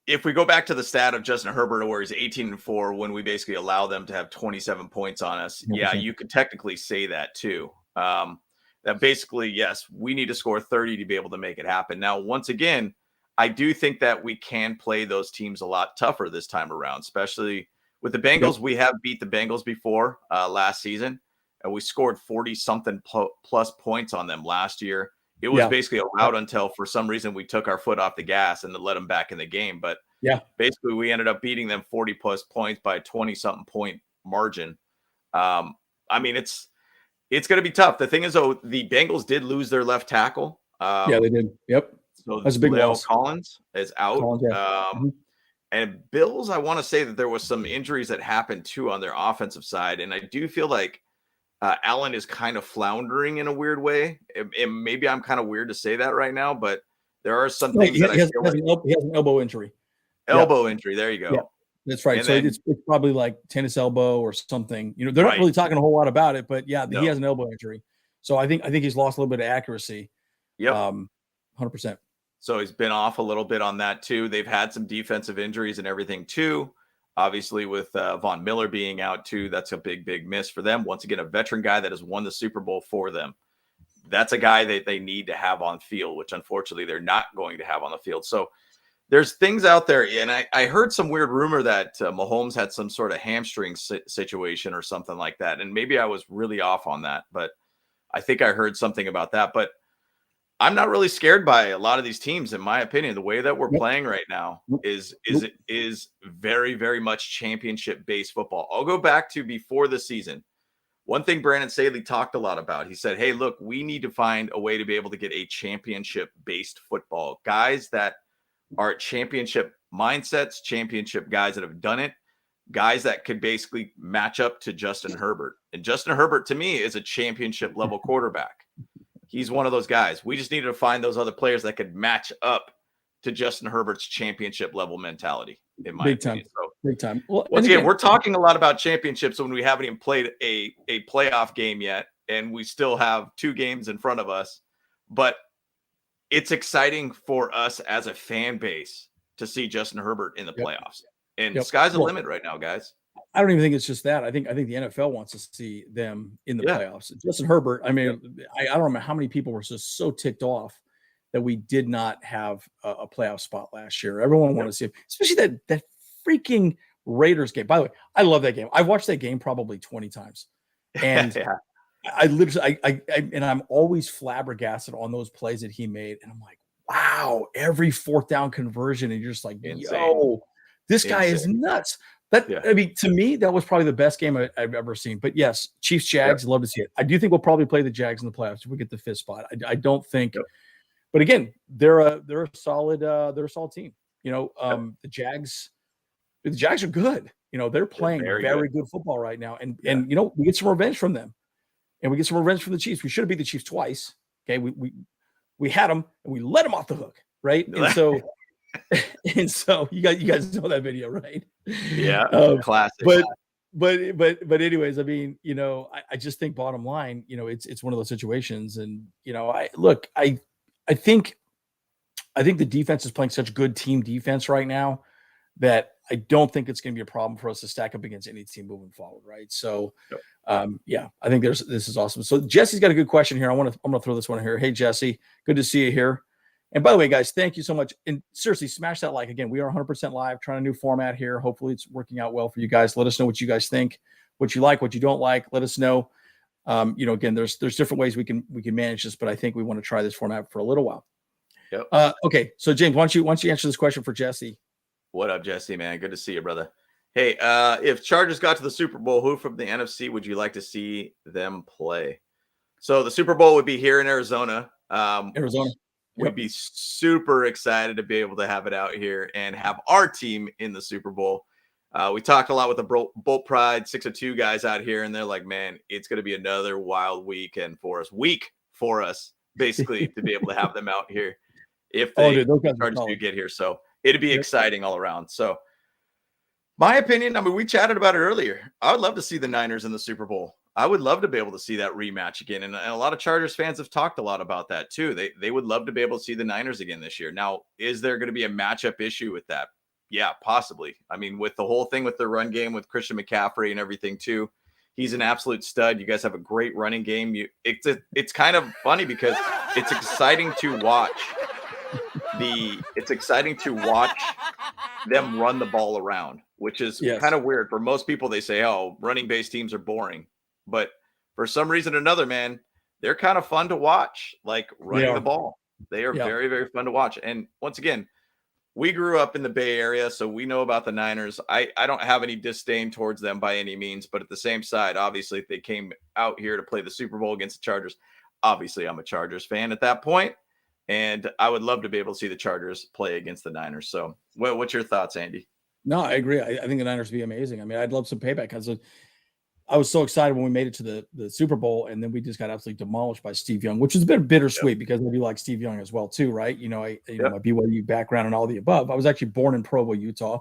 Speaker 2: if we go back to the stat of Justin Herbert, where he's 18-4, when we basically allow them to have 27 points on us, 100%. Yeah, you could technically say that too. That basically, yes, we need to score 30 to be able to make it happen. Now, once again, I do think that we can play those teams a lot tougher this time around, especially with the Bengals. Yep. We have beat the Bengals before last season, and we scored 40-something plus points on them last year. It was basically a rout until for some reason we took our foot off the gas and let them back in the game. But basically we ended up beating them 40-plus points by a 20-something point margin. I mean, it's going to be tough. The thing is, though, the Bengals did lose their left tackle.
Speaker 1: Yeah, they did. Yep.
Speaker 2: So
Speaker 1: that's a big loss.
Speaker 2: Collins is out. And Bills, I want to say that there was some injuries that happened too on their offensive side. And I do feel like Allen is kind of floundering in a weird way. And maybe I'm kind of weird to say that right now, but there are some things that he has
Speaker 1: an elbow injury.
Speaker 2: Elbow injury. There you go.
Speaker 1: Yeah, that's right. And so it's probably like tennis elbow or something. They're not really talking a whole lot about it, but he has an elbow injury. So I think he's lost a little bit of accuracy.
Speaker 2: Yep.
Speaker 1: 100%.
Speaker 2: So he's been off a little bit on that too. They've had some defensive injuries and everything too. Obviously with Von Miller being out too, that's a big miss for them. Once again, a veteran guy that has won the Super Bowl for them. That's a guy that they need to have on field, which unfortunately they're not going to have on the field. So there's things out there. And I heard some weird rumor that Mahomes had some sort of hamstring situation or something like that. And maybe I was really off on that, but I think I heard something about that. But I'm not really scared by a lot of these teams, in my opinion. The way that we're playing right now is very, very much championship-based football. I'll go back to before the season. One thing Brandon Staley talked a lot about, he said, hey, look, we need to find a way to be able to get a championship-based football. Guys that are at championship mindsets, championship guys that have done it, guys that could basically match up to Justin Herbert. And Justin Herbert, to me, is a championship-level quarterback. He's one of those guys. We just needed to find those other players that could match up to Justin Herbert's championship level mentality, in my opinion. So,
Speaker 1: big time. Well,
Speaker 2: once again, we're talking a lot about championships when we haven't even played a playoff game yet, and we still have 2 games in front of us. But it's exciting for us as a fan base to see Justin Herbert in the playoffs. And sky's the limit right now, guys.
Speaker 1: I don't even think it's just that. I think the NFL wants to see them in the playoffs. Justin Herbert, I mean, I don't remember how many people were just so ticked off that we did not have a playoff spot last year. Everyone wanted to see it, especially that freaking Raiders game. By the way, I love that game. I've watched that game probably 20 times. And I literally, and I'm always flabbergasted on those plays that he made. And I'm like, wow, every 4th down conversion. And you're just like, yo, this guy is nuts. I mean, to me, that was probably the best game I've ever seen. But yes, Chiefs, Jags, love to see it. I do think we'll probably play the Jags in the playoffs if we get the 5th spot. I don't think, but again, they're a solid team. The Jags are good. They're playing very good football right now, and we get some revenge from them, and we get some revenge from the Chiefs. We should have beat the Chiefs twice. Okay, we had them and we let them off the hook, right? And so. And so you guys know that video, right?
Speaker 2: Yeah, classic.
Speaker 1: But anyways, I mean, I just think bottom line, it's one of those situations, and I think the defense is playing such good team defense right now that I don't think it's going to be a problem for us to stack up against any team moving forward, right? So, I think this is awesome. So Jesse's got a good question here. I'm gonna throw this one here. Hey Jesse, good to see you here. And by the way, guys, thank you so much. And seriously, smash that like. Again, we are 100% live, trying a new format here. Hopefully it's working out well for you guys. Let us know what you guys think, what you like, what you don't like. Let us know. Again, there's different ways we can manage this, but I think we want to try this format for a little while.
Speaker 2: Yep.
Speaker 1: Okay. So James, why don't you answer this question for Jesse?
Speaker 2: What up, Jesse, man? Good to see you, brother. Hey, if Chargers got to the Super Bowl, who from the NFC would you like to see them play? So the Super Bowl would be here in Arizona.
Speaker 1: Arizona.
Speaker 2: We'd be super excited to be able to have it out here and have our team in the Super Bowl. We talked a lot with the Bolt Pride 602 guys out here, and they're like, man, it's going to be another wild week for us, basically, to be able to have them out here if they Chargers do get here. So it'd be exciting all around. So my opinion, I mean, we chatted about it earlier. I would love to see the Niners in the Super Bowl. I would love to be able to see that rematch again. And a lot of Chargers fans have talked a lot about that too. They would love to be able to see the Niners again this year. Now, is there going to be a matchup issue with that? Yeah, possibly. I mean, with the whole thing with the run game with Christian McCaffrey and everything too, he's an absolute stud. You guys have a great running game. It's kind of funny because it's exciting to watch. It's exciting to watch them run the ball around, which is kind of weird. For most people, they say, oh, running-based teams are boring. But for some reason or another, man, they're kind of fun to watch, like running the ball. They are very, very fun to watch. And once again, we grew up in the Bay Area, so we know about the Niners. I don't have any disdain towards them by any means, but at the same side, obviously, if they came out here to play the Super Bowl against the Chargers, obviously I'm a Chargers fan at that point, and I would love to be able to see the Chargers play against the Niners. So what's your thoughts, Andy?
Speaker 1: No, I agree. I think the Niners would be amazing. I mean, I'd love some payback because I was so excited when we made it to the Super Bowl, and then we just got absolutely demolished by Steve Young, which is a bit bittersweet because I do like Steve Young as well too, right? You know, my BYU background and all the above. I was actually born in Provo, Utah,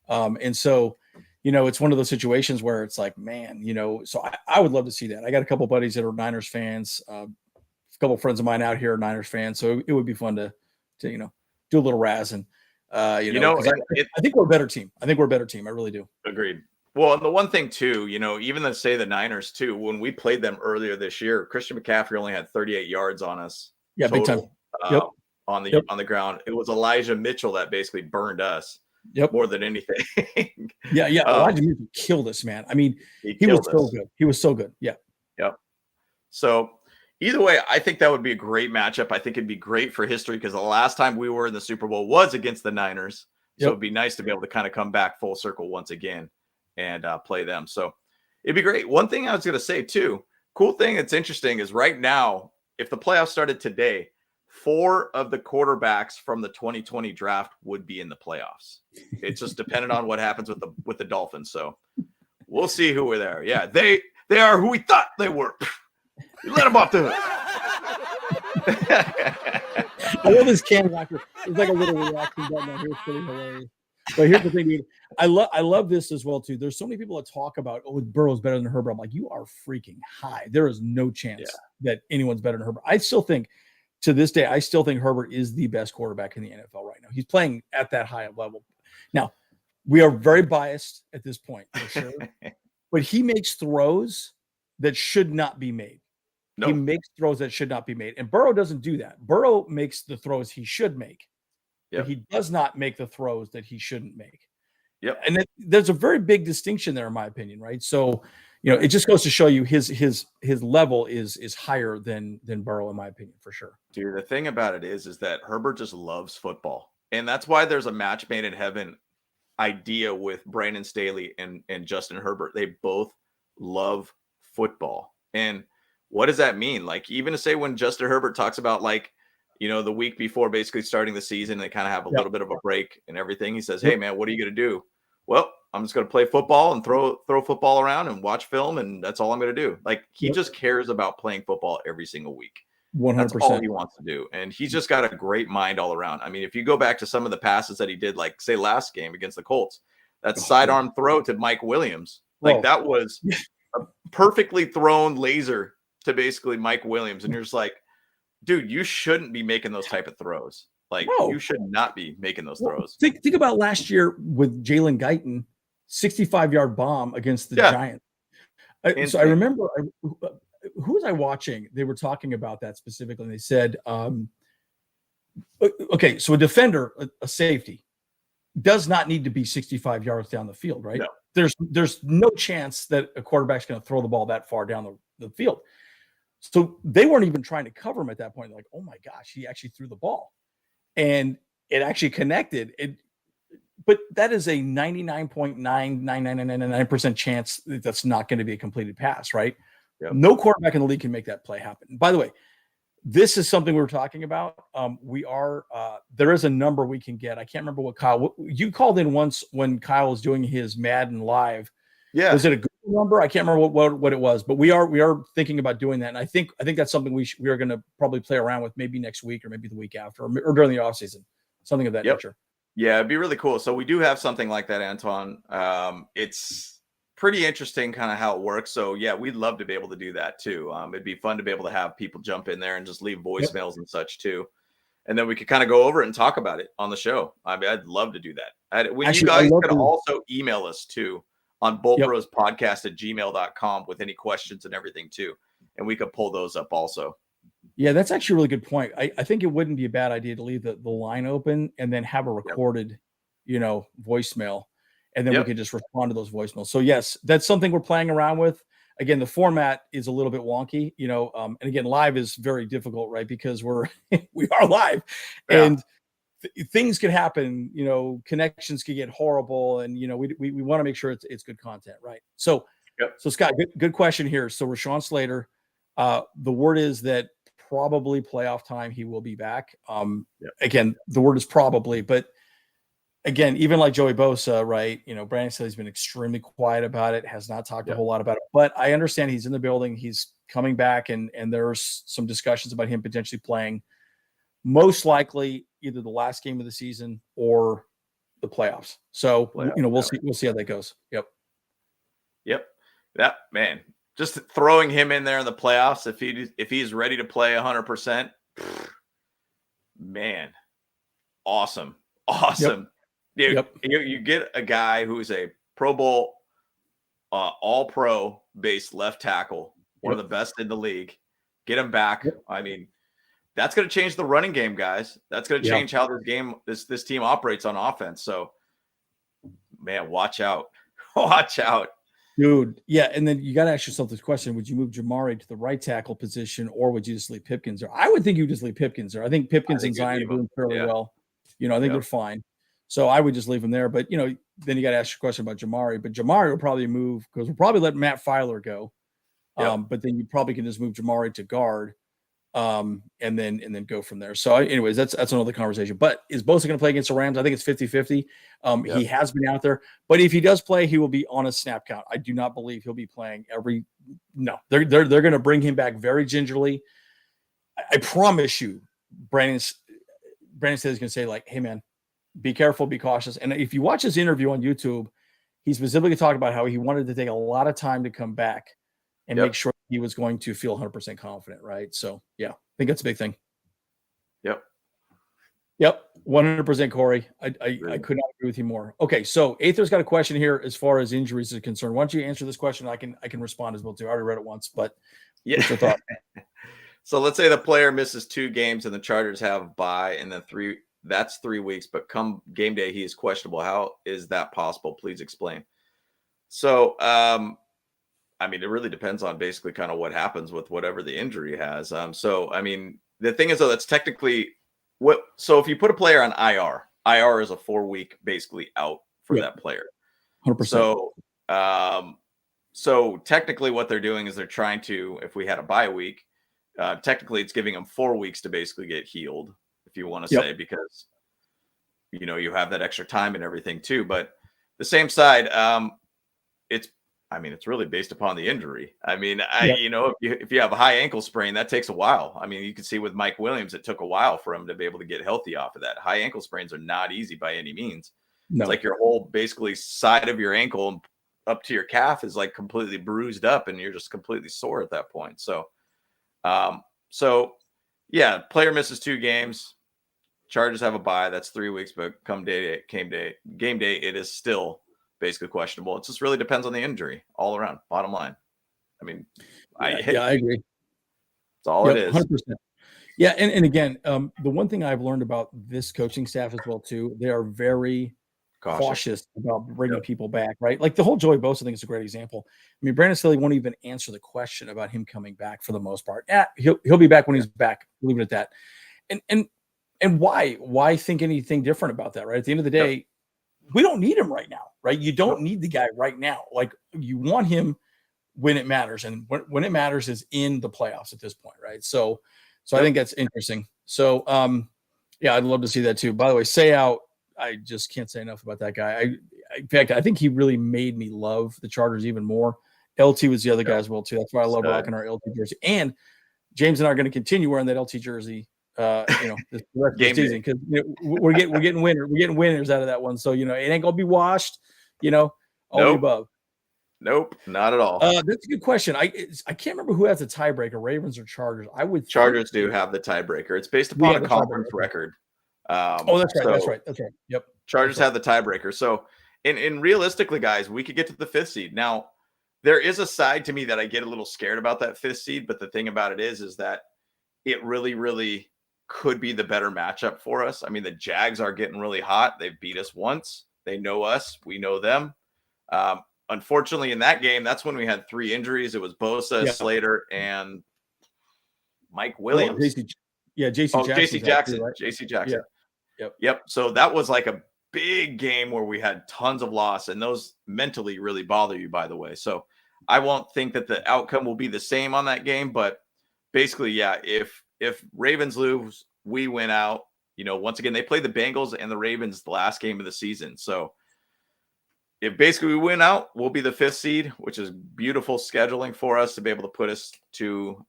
Speaker 1: and so it's one of those situations where it's like, man, so I would love to see that. I got a couple of buddies that are Niners fans, a couple of friends of mine out here are Niners fans, so it would be fun to do a little razzing. I think we're a better team. I really do.
Speaker 2: Agreed. Well, and the one thing too, even the Niners too, when we played them earlier this year, Christian McCaffrey only had 38 yards on us.
Speaker 1: Yeah, total, big time.
Speaker 2: On the ground. It was Elijah Mitchell that basically burned us. More than anything.
Speaker 1: Elijah Mitchell killed us, man. I mean, he was so good. He was so good. Yeah.
Speaker 2: Yep. So either way, I think that would be a great matchup. I think it'd be great for history because the last time we were in the Super Bowl was against the Niners. So it'd be nice to be able to kind of come back full circle once again and play them. So it'd be great. One thing I was going to say too, cool thing that's interesting is right now, if the playoffs started today, 4 of the quarterbacks from the 2020 draft would be in the playoffs. It's just dependent on what happens with the Dolphins. So we'll see who we're there. Yeah, they are who we thought they were. You let them off the hook.
Speaker 1: I love this can actor. It's like a little reaction button out here. It's pretty hilarious. But here's the thing, dude. I love this as well too. There's so many people that talk about, Burrow's better than Herbert. I'm like, you are freaking high. There is no chance that anyone's better than Herbert. I still think, to this day, Herbert is the best quarterback in the NFL right now. He's playing at that high level. Now, we are very biased at this point, for sure. But he makes throws that should not be made. Nope. He makes throws that should not be made. And Burrow doesn't do that. Burrow makes the throws he should make. Yep. But he does not make the throws that he shouldn't make.
Speaker 2: Yep.
Speaker 1: And there's a very big distinction there, in my opinion, right? So, it just goes to show you his level is higher than Burrow, in my opinion, for sure.
Speaker 2: Dude, the thing about it is that Herbert just loves football. And that's why there's a match made in heaven idea with Brandon Staley and Justin Herbert. They both love football. And what does that mean? Like, even to say when Justin Herbert talks about, like, the week before basically starting the season, they kind of have a little bit of a break and everything. He says, hey, man, what are you going to do? Well, I'm just going to play football and throw football around and watch film, and that's all I'm going to do. Like, he just cares about playing football every single week.
Speaker 1: 100%.
Speaker 2: That's all he wants to do. And he's just got a great mind all around. I mean, if you go back to some of the passes that he did, like, say, last game against the Colts, that sidearm throw to Mike Williams, like, that was a perfectly thrown laser to basically Mike Williams. And you're just like, dude, you shouldn't be making those type of throws. Like, you should not be making those throws.
Speaker 1: Think about last year with Jalen Guyton, 65-yard bomb against the Giants. So I remember, who was I watching? They were talking about that specifically. And they said, okay, so a defender, a safety, does not need to be 65 yards down the field, right?
Speaker 2: No.
Speaker 1: There's no chance that a quarterback's going to throw the ball that far down the field. So they weren't even trying to cover him at that point. They're like, oh my gosh, he actually threw the ball. And it actually connected. But that is a 99.99999% chance that's not going to be a completed pass, right?
Speaker 2: Yep.
Speaker 1: No quarterback in the league can make that play happen. By the way, this is something we were talking about. There is a number we can get. I can't remember what Kyle, you called in once when Kyle was doing his Madden live.
Speaker 2: Yeah.
Speaker 1: Was it a good number? I can't remember what it was, but we are thinking about doing that. And I think that's something we are going to probably play around with maybe next week or maybe the week after or during the off season, something of that nature.
Speaker 2: Yeah, it'd be really cool. So we do have something like that, Anton. It's pretty interesting kind of how it works. So yeah, we'd love to be able to do that too. It'd be fun to be able to have people jump in there and just leave voicemails and such too. And then we could kind of go over it and talk about it on the show. I mean, I'd love to do that. You guys can also email us too on boltbrospodcast@gmail.com with any questions and everything too. And we could pull those up also.
Speaker 1: Yeah, that's actually a really good point. I think it wouldn't be a bad idea to leave the line open and then have a recorded, voicemail. And then we could just respond to those voicemails. So yes, that's something we're playing around with. Again, the format is a little bit wonky, and again, live is very difficult, right? Because we are live and things can happen, connections can get horrible. And, we want to make sure it's good content. Right. So Scott, good question here. So Rashawn Slater, the word is that probably playoff time, he will be back. Again, the word is probably, but again, even like Joey Bosa, right? Brandon said he's been extremely quiet about it, has not talked a whole lot about it, but I understand he's in the building. He's coming back and there's some discussions about him potentially playing most likely either the last game of the season or the playoffs. So, we'll see how that goes.
Speaker 2: Yep. That man, just throwing him in there in the playoffs. If he's ready to play 100%, man, awesome. Dude, you get a guy who's a Pro Bowl, all-pro based left tackle, one of the best in the league. Get him back. I mean, that's going to change the running game, guys. That's going to change how this team operates on offense. So, man, watch out. Watch out.
Speaker 1: Dude, yeah, and then you got to ask yourself this question. Would you move Jamari to the right tackle position or would you just leave Pipkins there? I would think you would just leave Pipkins there. I think Pipkins and Zion are doing fairly well. I think they're fine. So I would just leave him there. But, then you got to ask your question about Jamari. But Jamari will probably move because we'll probably let Matt Filer go. But then you probably can just move Jamari to guard and then go from there. So anyways, that's another conversation. But is Bosa going to play against the Rams? I think it's 50-50. He has been out there. But if he does play, he will be on a snap count. I do not believe he'll be playing no. They're going to bring him back very gingerly. I promise you, Brandon says he's going to say like, hey, man, be careful, be cautious. And if you watch his interview on YouTube, he specifically talked about how he wanted to take a lot of time to come back and make sure he was going to feel 100% confident, right? So, I think that's a big thing. Yep, 100%, Corey. I could not agree with you more. Okay, so Aether's got a question here as far as injuries are concerned. Why don't you answer this question? I can respond as well too. I already read it once, but what's your thought?
Speaker 2: So let's say the player misses 2 games and the Chargers have a bye and then 3. That's 3 weeks, but come game day, he is questionable. How is that possible? Please explain. So, I mean, it really depends on basically kind of what happens with whatever the injury has. So, I mean, the thing is, though, that's technically so if you put a player on IR is a 4-week basically out for that player.
Speaker 1: 100%.
Speaker 2: So technically what they're doing is they're trying to, if we had a bye week, technically it's giving them 4 weeks to basically get healed, if you want to say, because, you have that extra time and everything too. But the same side, it's really based upon the injury. I mean, if you have a high ankle sprain, that takes a while. I mean, you can see with Mike Williams, it took a while for him to be able to get healthy off of that. High ankle sprains are not easy by any means. No. It's like your whole basically side of your ankle up to your calf is like completely bruised up and you're just completely sore at that point. So, player misses 2 games. Chargers have a bye. That's 3 weeks, but game day, it is still basically questionable. It just really depends on the injury all around. Bottom line. I mean,
Speaker 1: I agree.
Speaker 2: That's all it is.
Speaker 1: 100%. Yeah. And again, the one thing I've learned about this coaching staff as well, too, they are very cautious about bringing people back, right? Like the whole Joey Bosa thing is a great example. I mean, Brandon Staley won't even answer the question about him coming back for the most part. He'll be back when he's back. Leave it at that. And why think anything different about that, right? At the end of the day, we don't need him right now, right? You don't need the guy right now. Like you want him when it matters, and when it matters is in the playoffs at this point, right? So I think that's interesting. So yeah, I'd love to see that too. By the way, say out. I just can't say enough about that guy. In fact, I think he really made me love the Chargers even more. LT was the other guy as well too. That's why I love rocking our LT jersey. And James and I are going to continue wearing that LT jersey. The rest of the season, because we're getting winners out of that one. So it ain't gonna be washed. All the above.
Speaker 2: Nope, not at all.
Speaker 1: That's a good question. I can't remember who has the tiebreaker, Ravens or Chargers.
Speaker 2: Chargers do have the tiebreaker. It's based upon a conference record.
Speaker 1: That's right. That's right. Yep.
Speaker 2: Chargers have the tiebreaker. So, and realistically, guys, we could get to the 5th seed. Now, there is a side to me that I get a little scared about that 5th seed, but the thing about it is that it really, really could be the better matchup for us. I mean, the Jags are getting really hot. They've beat us once. They know us. We know them. Unfortunately, in that game, that's when we had 3 injuries. It was Bosa, Slater, and Mike Williams.
Speaker 1: JC
Speaker 2: Jackson.
Speaker 1: Right?
Speaker 2: JC Jackson.
Speaker 1: Yeah.
Speaker 2: Yep. So that was like a big game where we had tons of loss, and those mentally really bother you, by the way. So I won't think that the outcome will be the same on that game, but basically, yeah, if Ravens lose, we win out. Once again, they play the Bengals and the Ravens the last game of the season. So if basically we win out, we'll be the 5th seed, which is beautiful scheduling for us to be able to put us to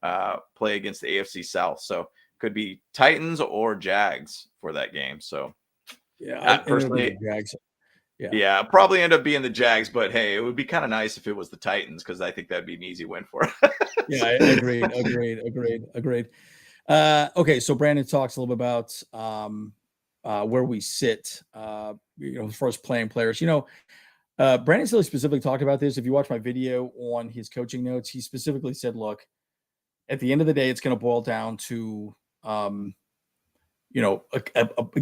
Speaker 2: play against the AFC South. So could be Titans or Jags for that game. So
Speaker 1: yeah,
Speaker 2: personally,
Speaker 1: Jags.
Speaker 2: Yeah, probably end up being the Jags, but hey, it would be kind of nice if it was the Titans, because I think that'd be an easy win for us.
Speaker 1: Yeah, agreed. Okay, so Brandon talks a little bit about where we sit, as far as playing players. Brandon Staley specifically talked about this. If you watch my video on his coaching notes, he specifically said, look, at the end of the day, it's going to boil down to, a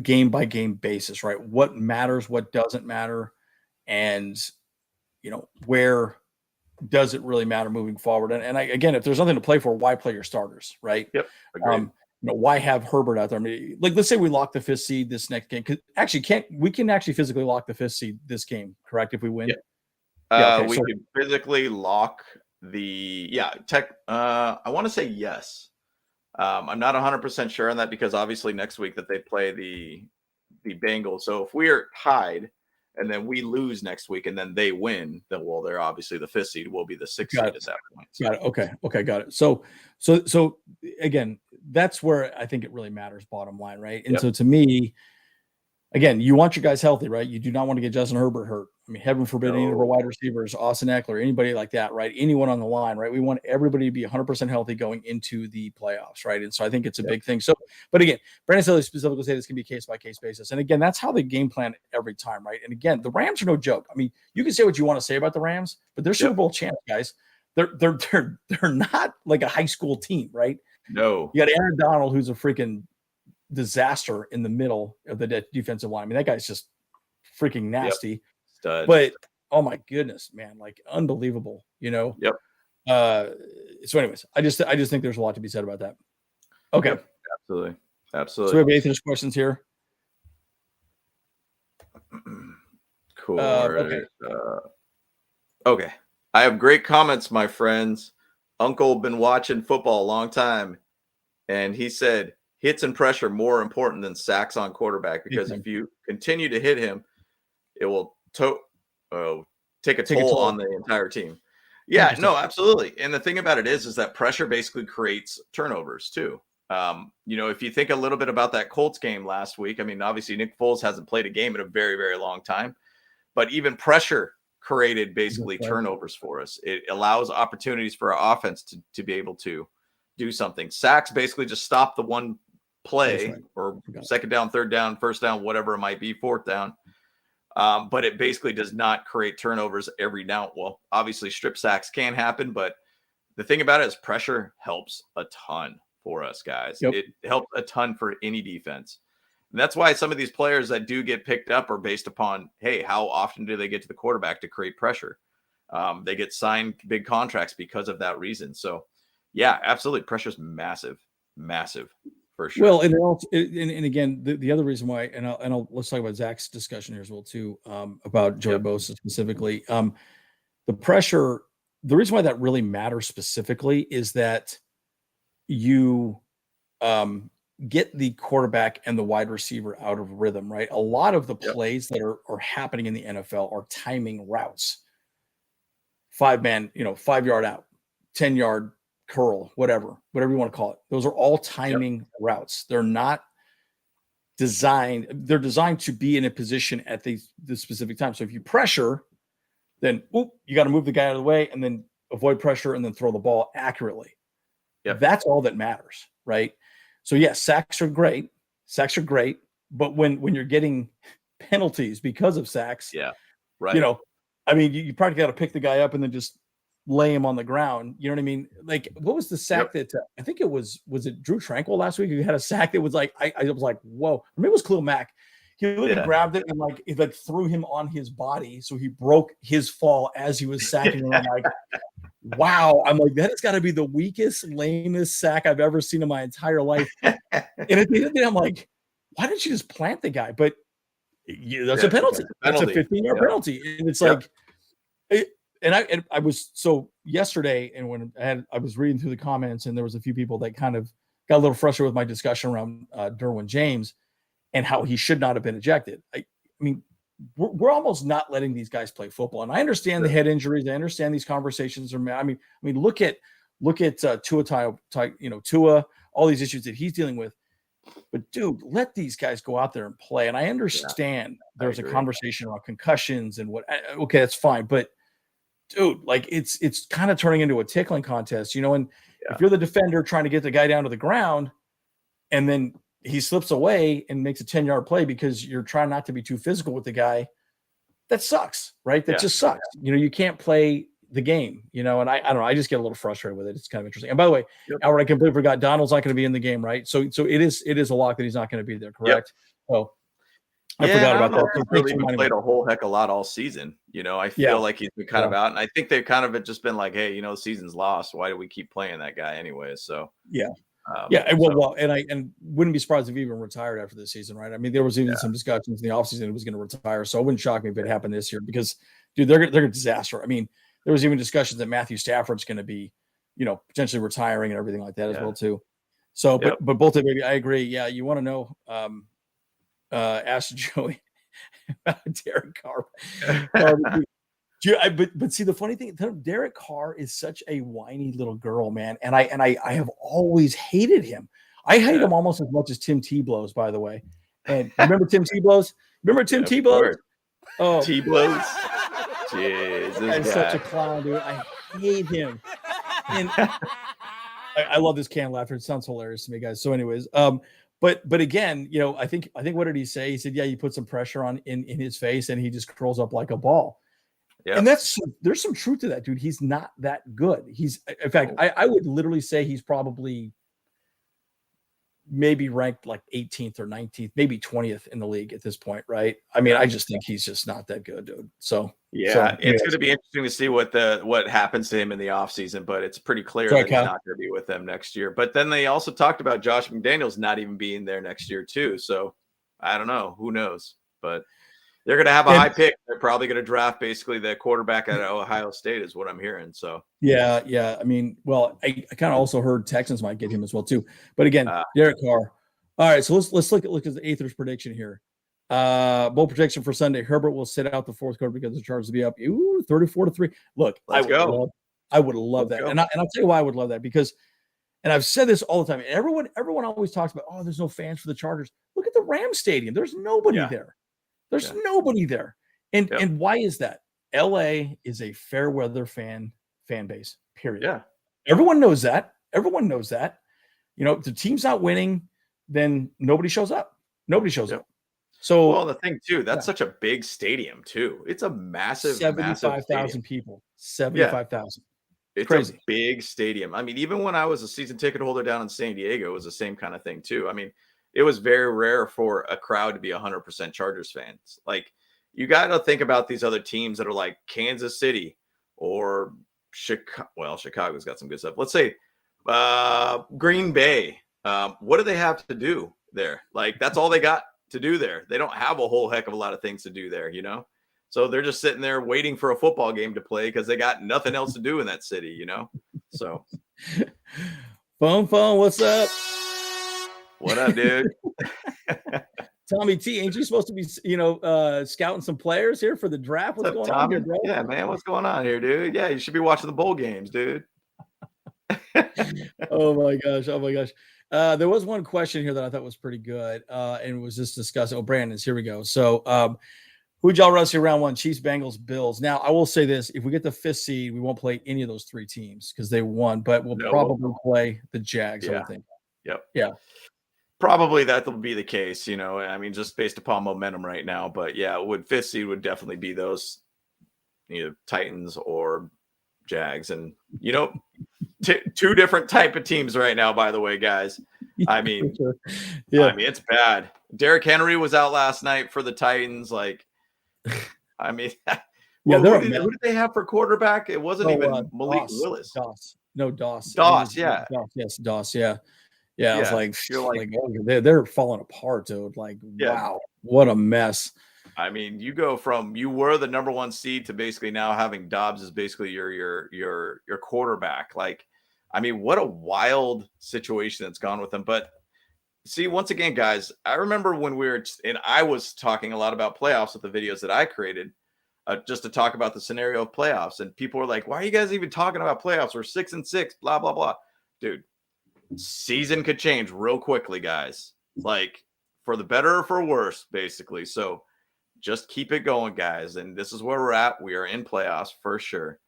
Speaker 1: game by game basis, right? What matters, what doesn't matter, and, where does it really matter moving forward? And again, if there's nothing to play for, why play your starters, right?
Speaker 2: Yep. Agreed.
Speaker 1: Why have Herbert out there? I mean, let's say we lock the 5th seed this next game. We can actually physically lock the 5th seed this game, correct? If we win,
Speaker 2: we could physically lock I want to say yes. I'm not 100% sure on that, because obviously next week that they play the Bengals. So if we're tied and then we lose next week and then they win, then they're obviously the 5th seed. Will be the 6th seed at that point.
Speaker 1: Got it. Okay, got it. So again, that's where I think it really matters, bottom line, right? And so to me, again, you want your guys healthy, right? You do not want to get Justin Herbert hurt. I mean, heaven forbid any of our wide receivers, Austin Ekeler, anybody like that, right? Anyone on the line, right? We want everybody to be 100% healthy going into the playoffs, right? And so I think it's a big thing. So, but again, Brandon Staley specifically said this can be a case-by-case basis. And again, that's how they game plan every time, right? And again, the Rams are no joke. I mean, you can say what you want to say about the Rams, but they're Super Bowl champs, guys. They're not like a high school team, right?
Speaker 2: No.
Speaker 1: You got Aaron Donald, who's a freaking disaster in the middle of the defensive line. I mean, that guy's just freaking nasty.
Speaker 2: Stud.
Speaker 1: But oh my goodness, man, like unbelievable,
Speaker 2: Yep.
Speaker 1: So anyways, I just think there's a lot to be said about that. Okay.
Speaker 2: Yep. Absolutely.
Speaker 1: So we have atheist questions here.
Speaker 2: Cool.
Speaker 1: Okay.
Speaker 2: Okay. I have great comments, my friends. Uncle been watching football a long time, and he said hits and pressure more important than sacks on quarterback, because if you continue to hit him, it will take a toll on the entire team. Yeah, no, absolutely. And the thing about it is that pressure basically creates turnovers too. If you think a little bit about that Colts game last week, I mean, obviously Nick Foles hasn't played a game in a very, very long time, but even pressure created basically turnovers for us. It allows opportunities for our offense to be able to do something. Sacks basically just stop the one play, or second down, third down, first down, whatever it might be, fourth down. But it basically does not create turnovers every down. Well, obviously strip sacks can happen, but the thing about it is pressure helps a ton for us, guys. It helps a ton for any defense. And that's why some of these players that do get picked up are based upon, hey, how often do they get to the quarterback to create pressure? They get signed big contracts because of that reason. So, yeah, absolutely. Pressure's massive for sure.
Speaker 1: Well, and again, the other reason why, let's talk about Zach's discussion here as well too, about Joey Bosa specifically. The pressure the reason why that really matters specifically is that you get the quarterback and the wide receiver out of rhythm, right? A lot of the plays that are happening in the NFL are timing routes. 5-man, 5-yard out, 10-yard curl, whatever you want to call it. Those are all timing routes. They're not designed. They're designed to be in a position at the specific time. So if you pressure, then you got to move the guy out of the way and then avoid pressure and then throw the ball accurately.
Speaker 2: Yep.
Speaker 1: That's all that matters, right? So yes, sacks are great. But when you're getting penalties because of sacks,
Speaker 2: right.
Speaker 1: You probably got to pick the guy up and then just lay him on the ground. You know what I mean? Like, what was the sack that I think it was it Drew Tranquil last week who had a sack that was like, I was like, whoa. Or maybe it was Khalil Mack. He literally grabbed it and it threw him on his body. So he broke his fall as he was sacking him. I'm like, wow. I'm like, that has got to be the weakest, lamest sack I've ever seen in my entire life. And at the end of the day, I'm like, why didn't you just plant the guy? But that's a penalty. That's a 15-yard penalty. And it's like, I was so yesterday, and when I was reading through the comments, and there was a few people that kind of got a little frustrated with my discussion around Derwin James and how he should not have been ejected. I mean, we're almost not letting these guys play football, and I understand the head injuries. I understand these conversations are. I mean, look at Tua, all these issues that he's dealing with. But dude, let these guys go out there and play. And I understand there's a conversation around concussions and what. Okay, that's fine, but dude, like it's kind of turning into a tickling contest, and if you're the defender trying to get the guy down to the ground and then he slips away and makes a 10-yard play because you're trying not to be too physical with the guy, that sucks, right? That just sucks. You can't play the game, and I don't know. I just get a little frustrated with it. It's kind of interesting. And by the way, Albert, I completely forgot Donald's not going to be in the game, right? So it is a lock that he's not going to be there, correct? So I forgot about that.
Speaker 2: He's really played a whole heck of a lot all season. I feel like he's been kind of out, and I think they've kind of just been like, hey, the season's lost. Why do we keep playing that guy anyway? So
Speaker 1: and wouldn't be surprised if he even retired after this season, right? I mean, there was even some discussions in the offseason he was going to retire, so it wouldn't shock me if it happened this year because, dude, they're a disaster. I mean, there was even discussions that Matthew Stafford's going to be, potentially retiring and everything like that as well too. So, but both of maybe I agree. Yeah, you want to know? Ask Joey about Derek Carr. But see, the funny thing, Derek Carr is such a whiny little girl, man, and I have always hated him. I hate him almost as much as Tim Tebow's, by the way. And remember Tim Tebow's? Remember Tim Tebow's? Oh,
Speaker 2: Tebow's. Jeez, this
Speaker 1: guy's such a clown, dude. I hate him. And I love this canned laughter. It sounds hilarious to me, guys. So, anyways, but again, I think what did he say? He said, yeah, you put some pressure on in his face and he just curls up like a ball. Yeah. And there's some truth to that, dude. He's not that good. In fact, I would literally say he's probably maybe ranked like 18th or 19th, maybe 20th in the league at this point, right? I mean, I just think he's just not that good, dude. So
Speaker 2: it's going to be interesting to see what happens to him in the offseason, but it's pretty clear that he's not going to be with them next year. But then they also talked about Josh McDaniels not even being there next year too. So I don't know, who knows, but they're going to have a high pick. They're probably going to draft basically the quarterback at Ohio State is what I'm hearing. So
Speaker 1: yeah. I mean, well, I kind of also heard Texans might get him as well too. But again, Derek Carr. All right, so let's look at the Aether's prediction here. Bowl prediction for Sunday: Herbert will sit out the fourth quarter because the Chargers will be up 34-3. Look, I would love that, and I'll tell you why I would love that because, and I've said this all the time. And everyone always talks about, there's no fans for the Chargers. Look at the Rams Stadium. There's nobody there. There's nobody there. And why is that? LA is a fair weather fan base, period.
Speaker 2: Yeah.
Speaker 1: Everyone knows that. If the team's not winning, then nobody shows up. So,
Speaker 2: well, the thing too, that's such a big stadium too. It's a massive
Speaker 1: 75,000 people. 75,000.
Speaker 2: It's crazy. A big stadium. I mean, even when I was a season ticket holder down in San Diego, it was the same kind of thing too. I mean, it was very rare for a crowd to be 100% Chargers fans. Like, you got to think about these other teams that are like Kansas City or Chicago. Well, Chicago's got some good stuff. Let's say Green Bay. What do they have to do there? Like, that's all they got to do there. They don't have a whole heck of a lot of things to do there, So they're just sitting there waiting for a football game to play because they got nothing else to do in that city, you know? So
Speaker 1: Phone, what's up?
Speaker 2: what up, dude?
Speaker 1: Tommy T, ain't you supposed to be, scouting some players here for the draft? What's going on here, bro?
Speaker 2: Yeah, man, what's going on here, dude? Yeah, you should be watching the bowl games, dude.
Speaker 1: Oh my gosh. There was one question here that I thought was pretty good, and it was just discussing. Oh, Brandon's here we go. So, who'd y'all rather see round one? Chiefs, Bengals, Bills. Now, I will say this: if we get the 5th seed, we won't play any of those 3 teams because they won, but we'll probably play the Jags.
Speaker 2: Yeah.
Speaker 1: I think.
Speaker 2: Yep.
Speaker 1: Yeah.
Speaker 2: Probably that'll be the case, you know. I mean, just based upon momentum right now. But yeah, 5th seed would definitely be those, either Titans or Jags, and 2 different type of teams right now. By the way, guys, I mean,
Speaker 1: yeah,
Speaker 2: I mean it's bad. Derrick Henry was out last night for the Titans. Like, I mean,
Speaker 1: yeah,
Speaker 2: who did they have for quarterback? It wasn't even Malik Willis.
Speaker 1: Doss. No, Doss.
Speaker 2: Yeah.
Speaker 1: Doss. Yes, Doss. Yeah. Yeah, I was like,
Speaker 2: you're like
Speaker 1: they're falling apart, dude. Like, wow, what a mess.
Speaker 2: I mean, you go from you were the number 1 seed to basically now having Dobbs as basically your quarterback. Like, I mean, what a wild situation that's gone with them. But see, once again, guys, I remember when I was talking a lot about playoffs with the videos that I created, just to talk about the scenario of playoffs, and people were like, "Why are you guys even talking about playoffs? We're 6-6, blah blah blah." Dude, season could change real quickly, guys. Like, for the better or for worse, basically. So just keep it going, guys. And this is where we're at. We are in playoffs for sure.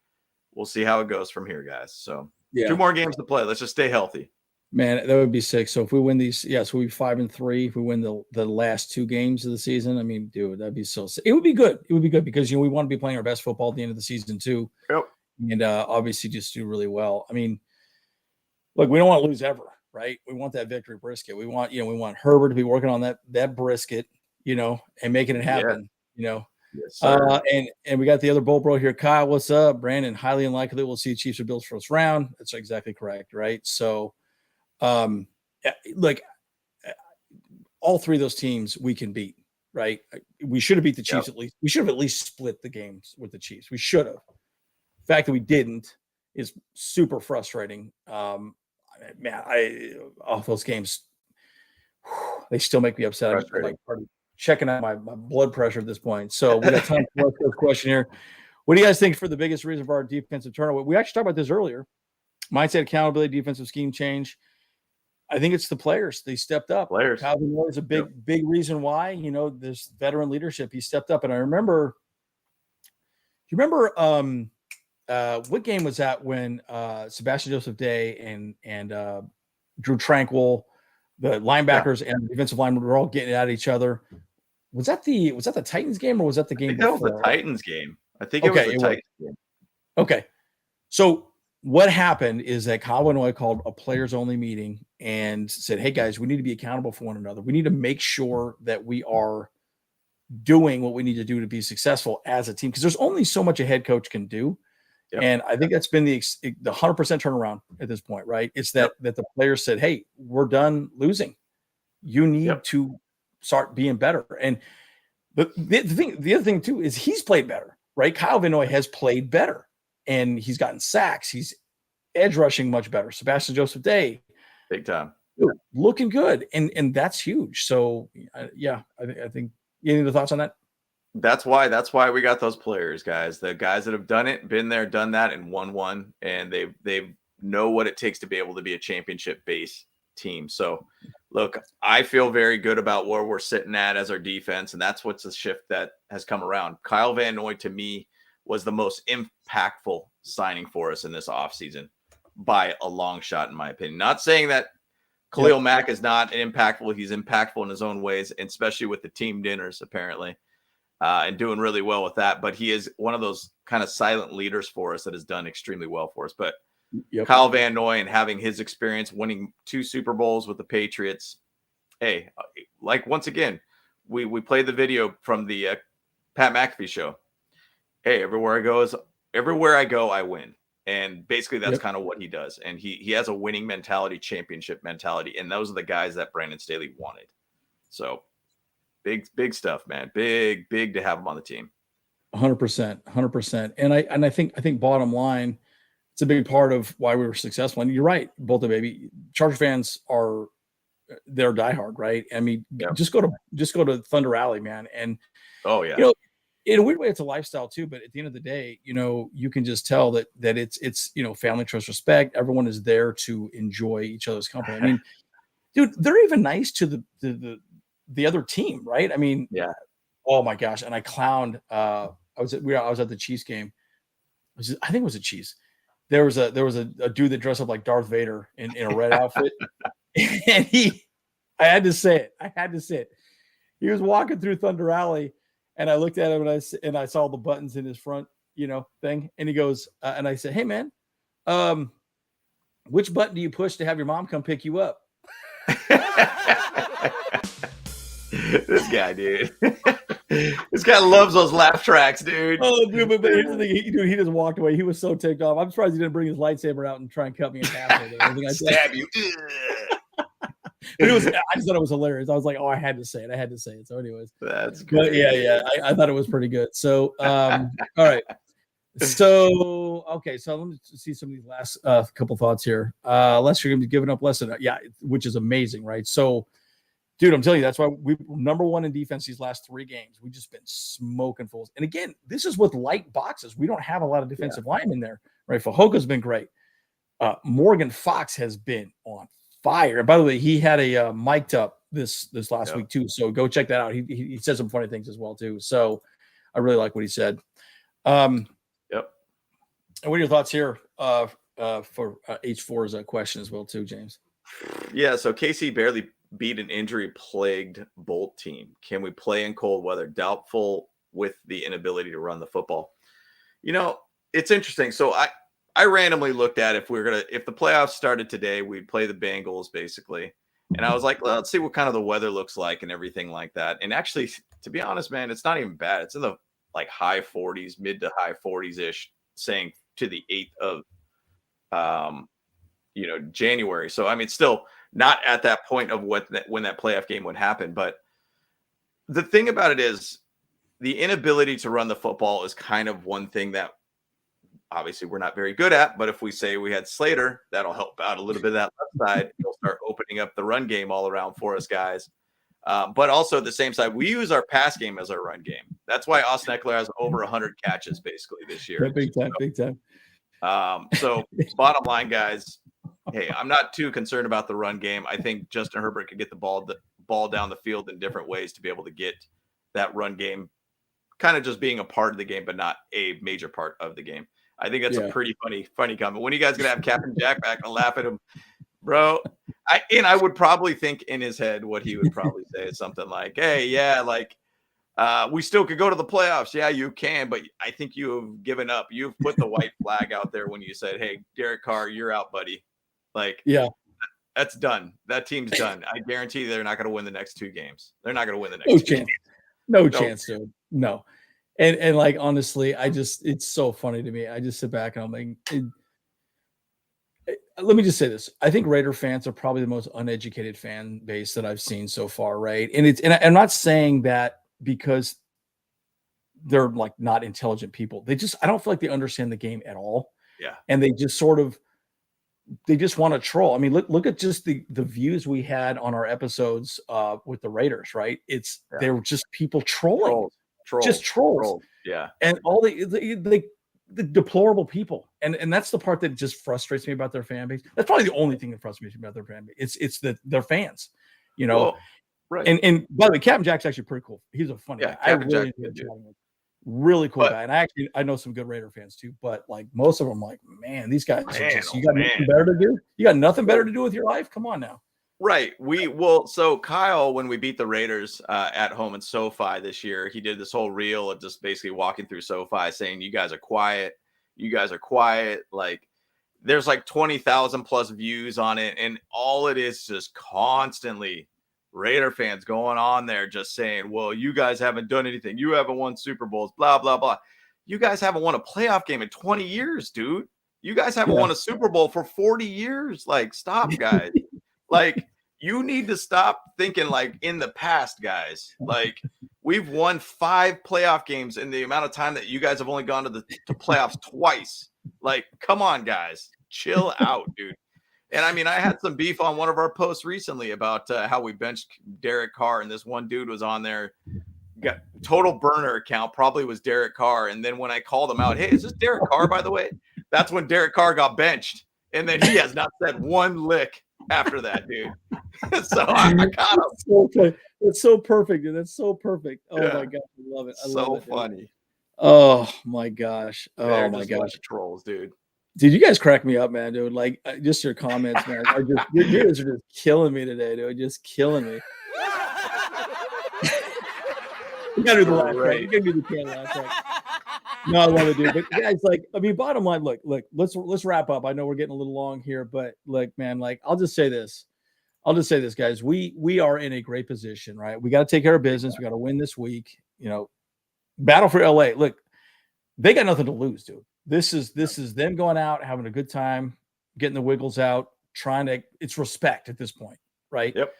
Speaker 2: We'll see how it goes from here, guys. So 2 more games to play. Let's just stay healthy.
Speaker 1: Man, that would be sick. So if we win these, so we'll be 5-3. If we win the last 2 games of the season, I mean, dude, that'd be so sick. It would be good. It would be good because we want to be playing our best football at the end of the season too.
Speaker 2: Yep.
Speaker 1: And obviously just do really well. I mean, look, we don't want to lose ever, right? We want that victory brisket. We want Herbert to be working on that brisket, and making it happen,
Speaker 2: Yes, sir.
Speaker 1: And we got the other Bowl Bro here. Kyle, what's up? Brandon, highly unlikely we'll see Chiefs or Bills first round. That's exactly correct, right? So, like, all 3 of those teams we can beat, right? We should have beat the Chiefs at least. We should have at least split the games with the Chiefs. We should have. The fact that we didn't is super frustrating. Man, off those games, they still make me upset. I'm like checking out my blood pressure at this point. So we got time for this question here. What do you guys think for the biggest reason for our defensive turnover? We actually talked about this earlier. Mindset, accountability, defensive scheme change. I think it's the players. They stepped up. Calvin Lloyd is a big reason why. This veteran leadership. He stepped up, and I remember. Do you remember? What game was that when Sebastian Joseph Day and Drew Tranquil, the linebackers and the defensive linemen were all getting at each other? Was that the Titans game or was that the game?
Speaker 2: That was the Titans game. I think it was the Titans game.
Speaker 1: Okay. So what happened is that Kyle Illinois called a players only meeting and said, "Hey guys, we need to be accountable for one another. We need to make sure that we are doing what we need to do to be successful as a team, because there's only so much a head coach can do." Yep. And I think that's been the 100% turnaround at this point, right? It's that the players said, "Hey, we're done losing. You need to start being better." And the other thing too is he's played better, right? Kyle Vinoy has played better, and he's gotten sacks. He's edge rushing much better. Sebastian Joseph Day,
Speaker 2: big time,
Speaker 1: looking good, and that's huge. So I think. Any other thoughts on that?
Speaker 2: That's why we got those players, guys. The guys that have done it, been there, done that, and won, and they know what it takes to be able to be a championship base team. So, look, I feel very good about where we're sitting at as our defense, and that's what's the shift that has come around. Kyle Van Noy, to me, was the most impactful signing for us in this offseason by a long shot, in my opinion. Not saying that Khalil Mack is not impactful. He's impactful in his own ways, and especially with the team dinners, apparently. And doing really well with that. But he is one of those kind of silent leaders for us that has done extremely well for us. But Kyle Van Noy, and having his experience winning 2 Super Bowls with the Patriots. Hey, like, once again, we played the video from the Pat McAfee show. Hey, everywhere I go, I win. And basically that's kind of what he does. And he has a winning mentality, championship mentality. And those are the guys that Brandon Staley wanted. So big stuff, man. Big to have him on the team.
Speaker 1: 100%, 100%. And I think bottom line, it's a big part of why we were successful. And you're right, both the baby Charger fans they're diehard, right? I mean, just go to Thunder Alley, man. And in a weird way, it's a lifestyle too. But at the end of the day, you can just tell that it's family, trust, respect. Everyone is there to enjoy each other's company. I mean, dude, they're even nice to the other team, right? I mean, oh my gosh! And I clowned. I was at the Chiefs game. I think it was a Chiefs. There was a dude that dressed up like Darth Vader in a red outfit, and I had to say it. He was walking through Thunder Alley, and I looked at him and I saw the buttons in his front, thing, and he goes, and I said, "Hey man, which button do you push to have your mom come pick you up?"
Speaker 2: This guy, dude. This guy loves those laugh tracks, dude.
Speaker 1: Oh, dude, but here's the thing, he just walked away. He was so ticked off. I'm surprised he didn't bring his lightsaber out and try and cut me in half. I
Speaker 2: stab you.
Speaker 1: But I just thought it was hilarious. I was like, oh, I had to say it. So, anyways,
Speaker 2: that's good.
Speaker 1: Yeah. I thought it was pretty good. So, all right. So, okay. So let me see some of these last couple thoughts here. Lester, you're going to be giving up less than which is amazing, right? So, dude, I'm telling you, that's why we're number one in defense these last 3 games. We've just been smoking fools. And again, this is with light boxes. We don't have a lot of defensive linemen there, right? Fajoka's been great. Morgan Fox has been on fire. And by the way, he had a mic'd up this last week too. So go check that out. He said some funny things as well too. So I really like what he said. And what are your thoughts here for H4's question as well too, James?
Speaker 2: Yeah. So KC barely beat an injury-plagued Bolt team. Can we play in cold weather? Doubtful with the inability to run the football. It's interesting. So I randomly looked at if the playoffs started today, we'd play the Bengals basically. And I was like, well, let's see what kind of the weather looks like and everything like that. And actually, to be honest, man, it's not even bad. It's in the high 40s, mid to high 40s ish, saying to the 8th of January. So I mean, still not at that point of when that playoff game would happen. But the thing about it is the inability to run the football is kind of one thing that obviously we're not very good at. But if we say we had Slater, that'll help out a little bit of that left side. It'll start opening up the run game all around for us guys. But also at the same side, we use our pass game as our run game. That's why Austin Ekeler has over 100 catches basically this year.
Speaker 1: Big time.
Speaker 2: So bottom line, guys, hey, I'm not too concerned about the run game. I think Justin Herbert could get the ball down the field in different ways to be able to get that run game kind of just being a part of the game, but not a major part of the game. I think that's a pretty funny comment. When are you guys gonna have Captain Jack back and laugh at him, bro? I would probably think in his head what he would probably say is something like, "Hey, we still could go to the playoffs. Yeah, you can, but I think you have given up. You've put the white flag out there when you said, hey, Derek Carr, you're out, buddy. That's done. That team's done. I guarantee they're not going to win the next 2 games. They're not going to win the next 2 games.
Speaker 1: No chance, dude. No. And honestly, it's so funny to me. I just sit back and I'm like, let me just say this. I think Raider fans are probably the most uneducated fan base that I've seen so far, right? And I'm not saying that because they're not intelligent people. I don't feel like they understand the game at all.
Speaker 2: Yeah. And
Speaker 1: they just they just want to troll. I mean, look at just the views we had on our episodes with the Raiders, right? They were just people trolling. Just trolls.
Speaker 2: Yeah.
Speaker 1: And all the deplorable people. And that's the part that just frustrates me about their fan base. That's probably the only thing that frustrates me about their fan base. It's their fans,
Speaker 2: Well, right.
Speaker 1: And by the way, Captain Jack's actually pretty cool. He's a funny guy. I really enjoy chatting with him. Really cool guy. And I know some good Raider fans too, but most of them man, these guys you got nothing better to do? You got nothing better to do with your life? Come on now.
Speaker 2: Right. So Kyle, when we beat the Raiders at home in SoFi this year, he did this whole reel of just basically walking through SoFi saying, you guys are quiet. There's 20,000 plus views on it. And all it is just constantly Raider fans going on there just saying, well, you guys haven't done anything. You haven't won Super Bowls, blah, blah, blah. You guys haven't won a playoff game in 20 years, dude. You guys haven't won a Super Bowl for 40 years. Stop, guys. you need to stop thinking like in the past, guys. Like we've won 5 playoff games in the amount of time that you guys have only gone to the playoffs twice. Like, come on, guys, chill out, dude. And I mean, I had some beef on one of our posts recently about how we benched Derek Carr, and this one dude was on there, got total burner account, probably was Derek Carr. And then when I called him out, hey, is this Derek Carr, by the way? That's when Derek Carr got benched. And then he has not said one lick after that, dude. So I got him.
Speaker 1: It's so perfect, dude. That's so perfect. Oh
Speaker 2: Yeah.
Speaker 1: my God, I love it. I
Speaker 2: So
Speaker 1: love it,
Speaker 2: funny.
Speaker 1: Oh my gosh. Oh
Speaker 2: They're
Speaker 1: my
Speaker 2: just a bunch
Speaker 1: gosh.
Speaker 2: of trolls, dude.
Speaker 1: Dude, you guys crack me up, man, dude. Like, just your comments, man. You guys are just killing me today, dude. Just killing me. You gotta do the laugh track. You gotta do the can laugh track. No, I love it, dude. But guys, like, I mean, bottom line, look, let's wrap up. I know we're getting a little long here, but look, man, like, I'll just say this, guys. We are in a great position, right? We got to take care of business. We got to win this week. You know, battle for LA. Look, they got nothing to lose, dude. This is them going out, having a good time, getting the wiggles out, it's respect at this point, right?
Speaker 2: Yep.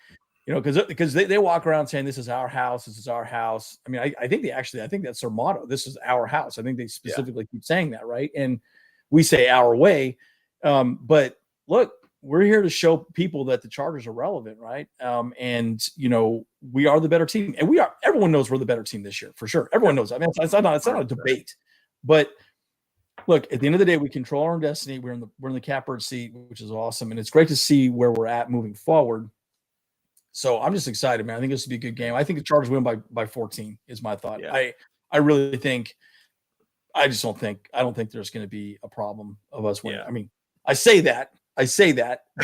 Speaker 1: You know, because they walk around saying this is our house, this is our house. I mean, I think I think that's their motto. This is our house. I think they specifically keep saying that, right? And we say our way. But look, we're here to show people that the Chargers are relevant, right? And you know, we are the better team, and everyone knows we're the better team this year for sure. Everyone knows. I mean, it's not a debate, but look, at the end of the day, we control our own destiny. We're in the catbird seat, which is awesome, and it's great to see where we're at moving forward. So I'm just excited, man. I think this will be a good game. I think the Chargers win by 14 is my thought.
Speaker 2: Yeah.
Speaker 1: I really think. I don't think there's going to be a problem of us winning.
Speaker 2: Yeah.
Speaker 1: I mean, I say that,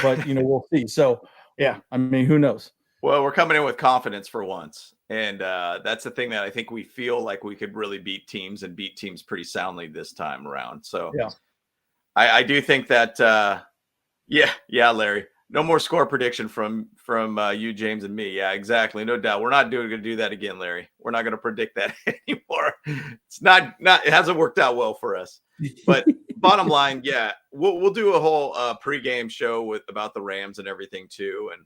Speaker 1: but you know, we'll see. So yeah, I mean, who knows?
Speaker 2: Well, we're coming in with confidence for once. And that's the thing that I think we feel like we could really beat teams pretty soundly this time around. So
Speaker 1: Yeah.
Speaker 2: I do think that, yeah, Larry, no more score prediction from you, James, and me. Yeah, exactly. No doubt. We're not going to do that again, Larry. We're not going to predict that anymore. It's not, it hasn't worked out well for us. But bottom line, yeah, we'll do a whole pregame show about the Rams and everything too. And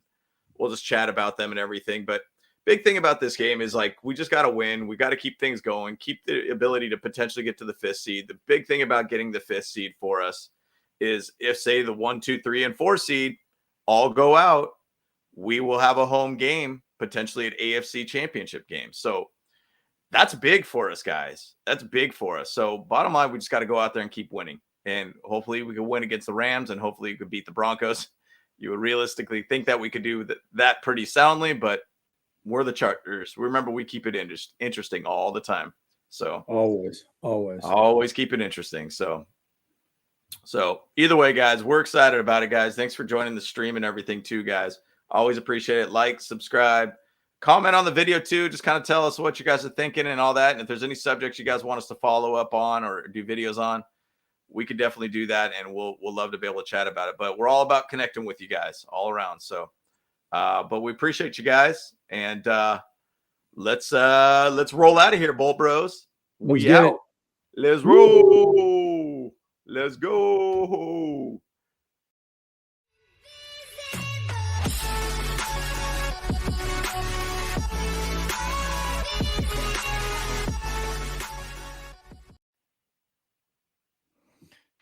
Speaker 2: we'll just chat about them and everything. But big thing about this game is like, we just got to win. We got to keep things going, keep the ability to potentially get to the 5th seed. The big thing about getting the 5th seed for us is if, say, the 1, 2, 3, and 4 seed all go out, we will have a home game, potentially at AFC championship game. So that's big for us, guys. That's big for us. So bottom line, we just got to go out there and keep winning. And hopefully we can win against the Rams, and hopefully you could beat the Broncos. You would realistically think that we could do that pretty soundly, but we're the Chargers. Remember, we keep it interesting all the time. So always keep it interesting. So either way, guys, we're excited about it, guys. Thanks for joining the stream and everything too, guys. Always appreciate it. Like, subscribe, comment on the video too. Just kind of tell us what you guys are thinking and all that. And if there's any subjects you guys want us to follow up on or do videos on, we could definitely do that. And we'll love to be able to chat about it. But we're all about connecting with you guys all around. So, but we appreciate you guys. And let's roll out of here, Bolt Bros. We out. Let's roll. Let's go.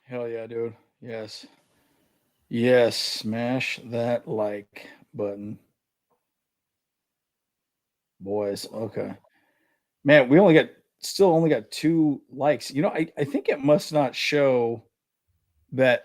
Speaker 1: Hell yeah, dude. Yes, smash that like button. Boys, okay. Man, we still only got 2 likes. You know, I think it must not show that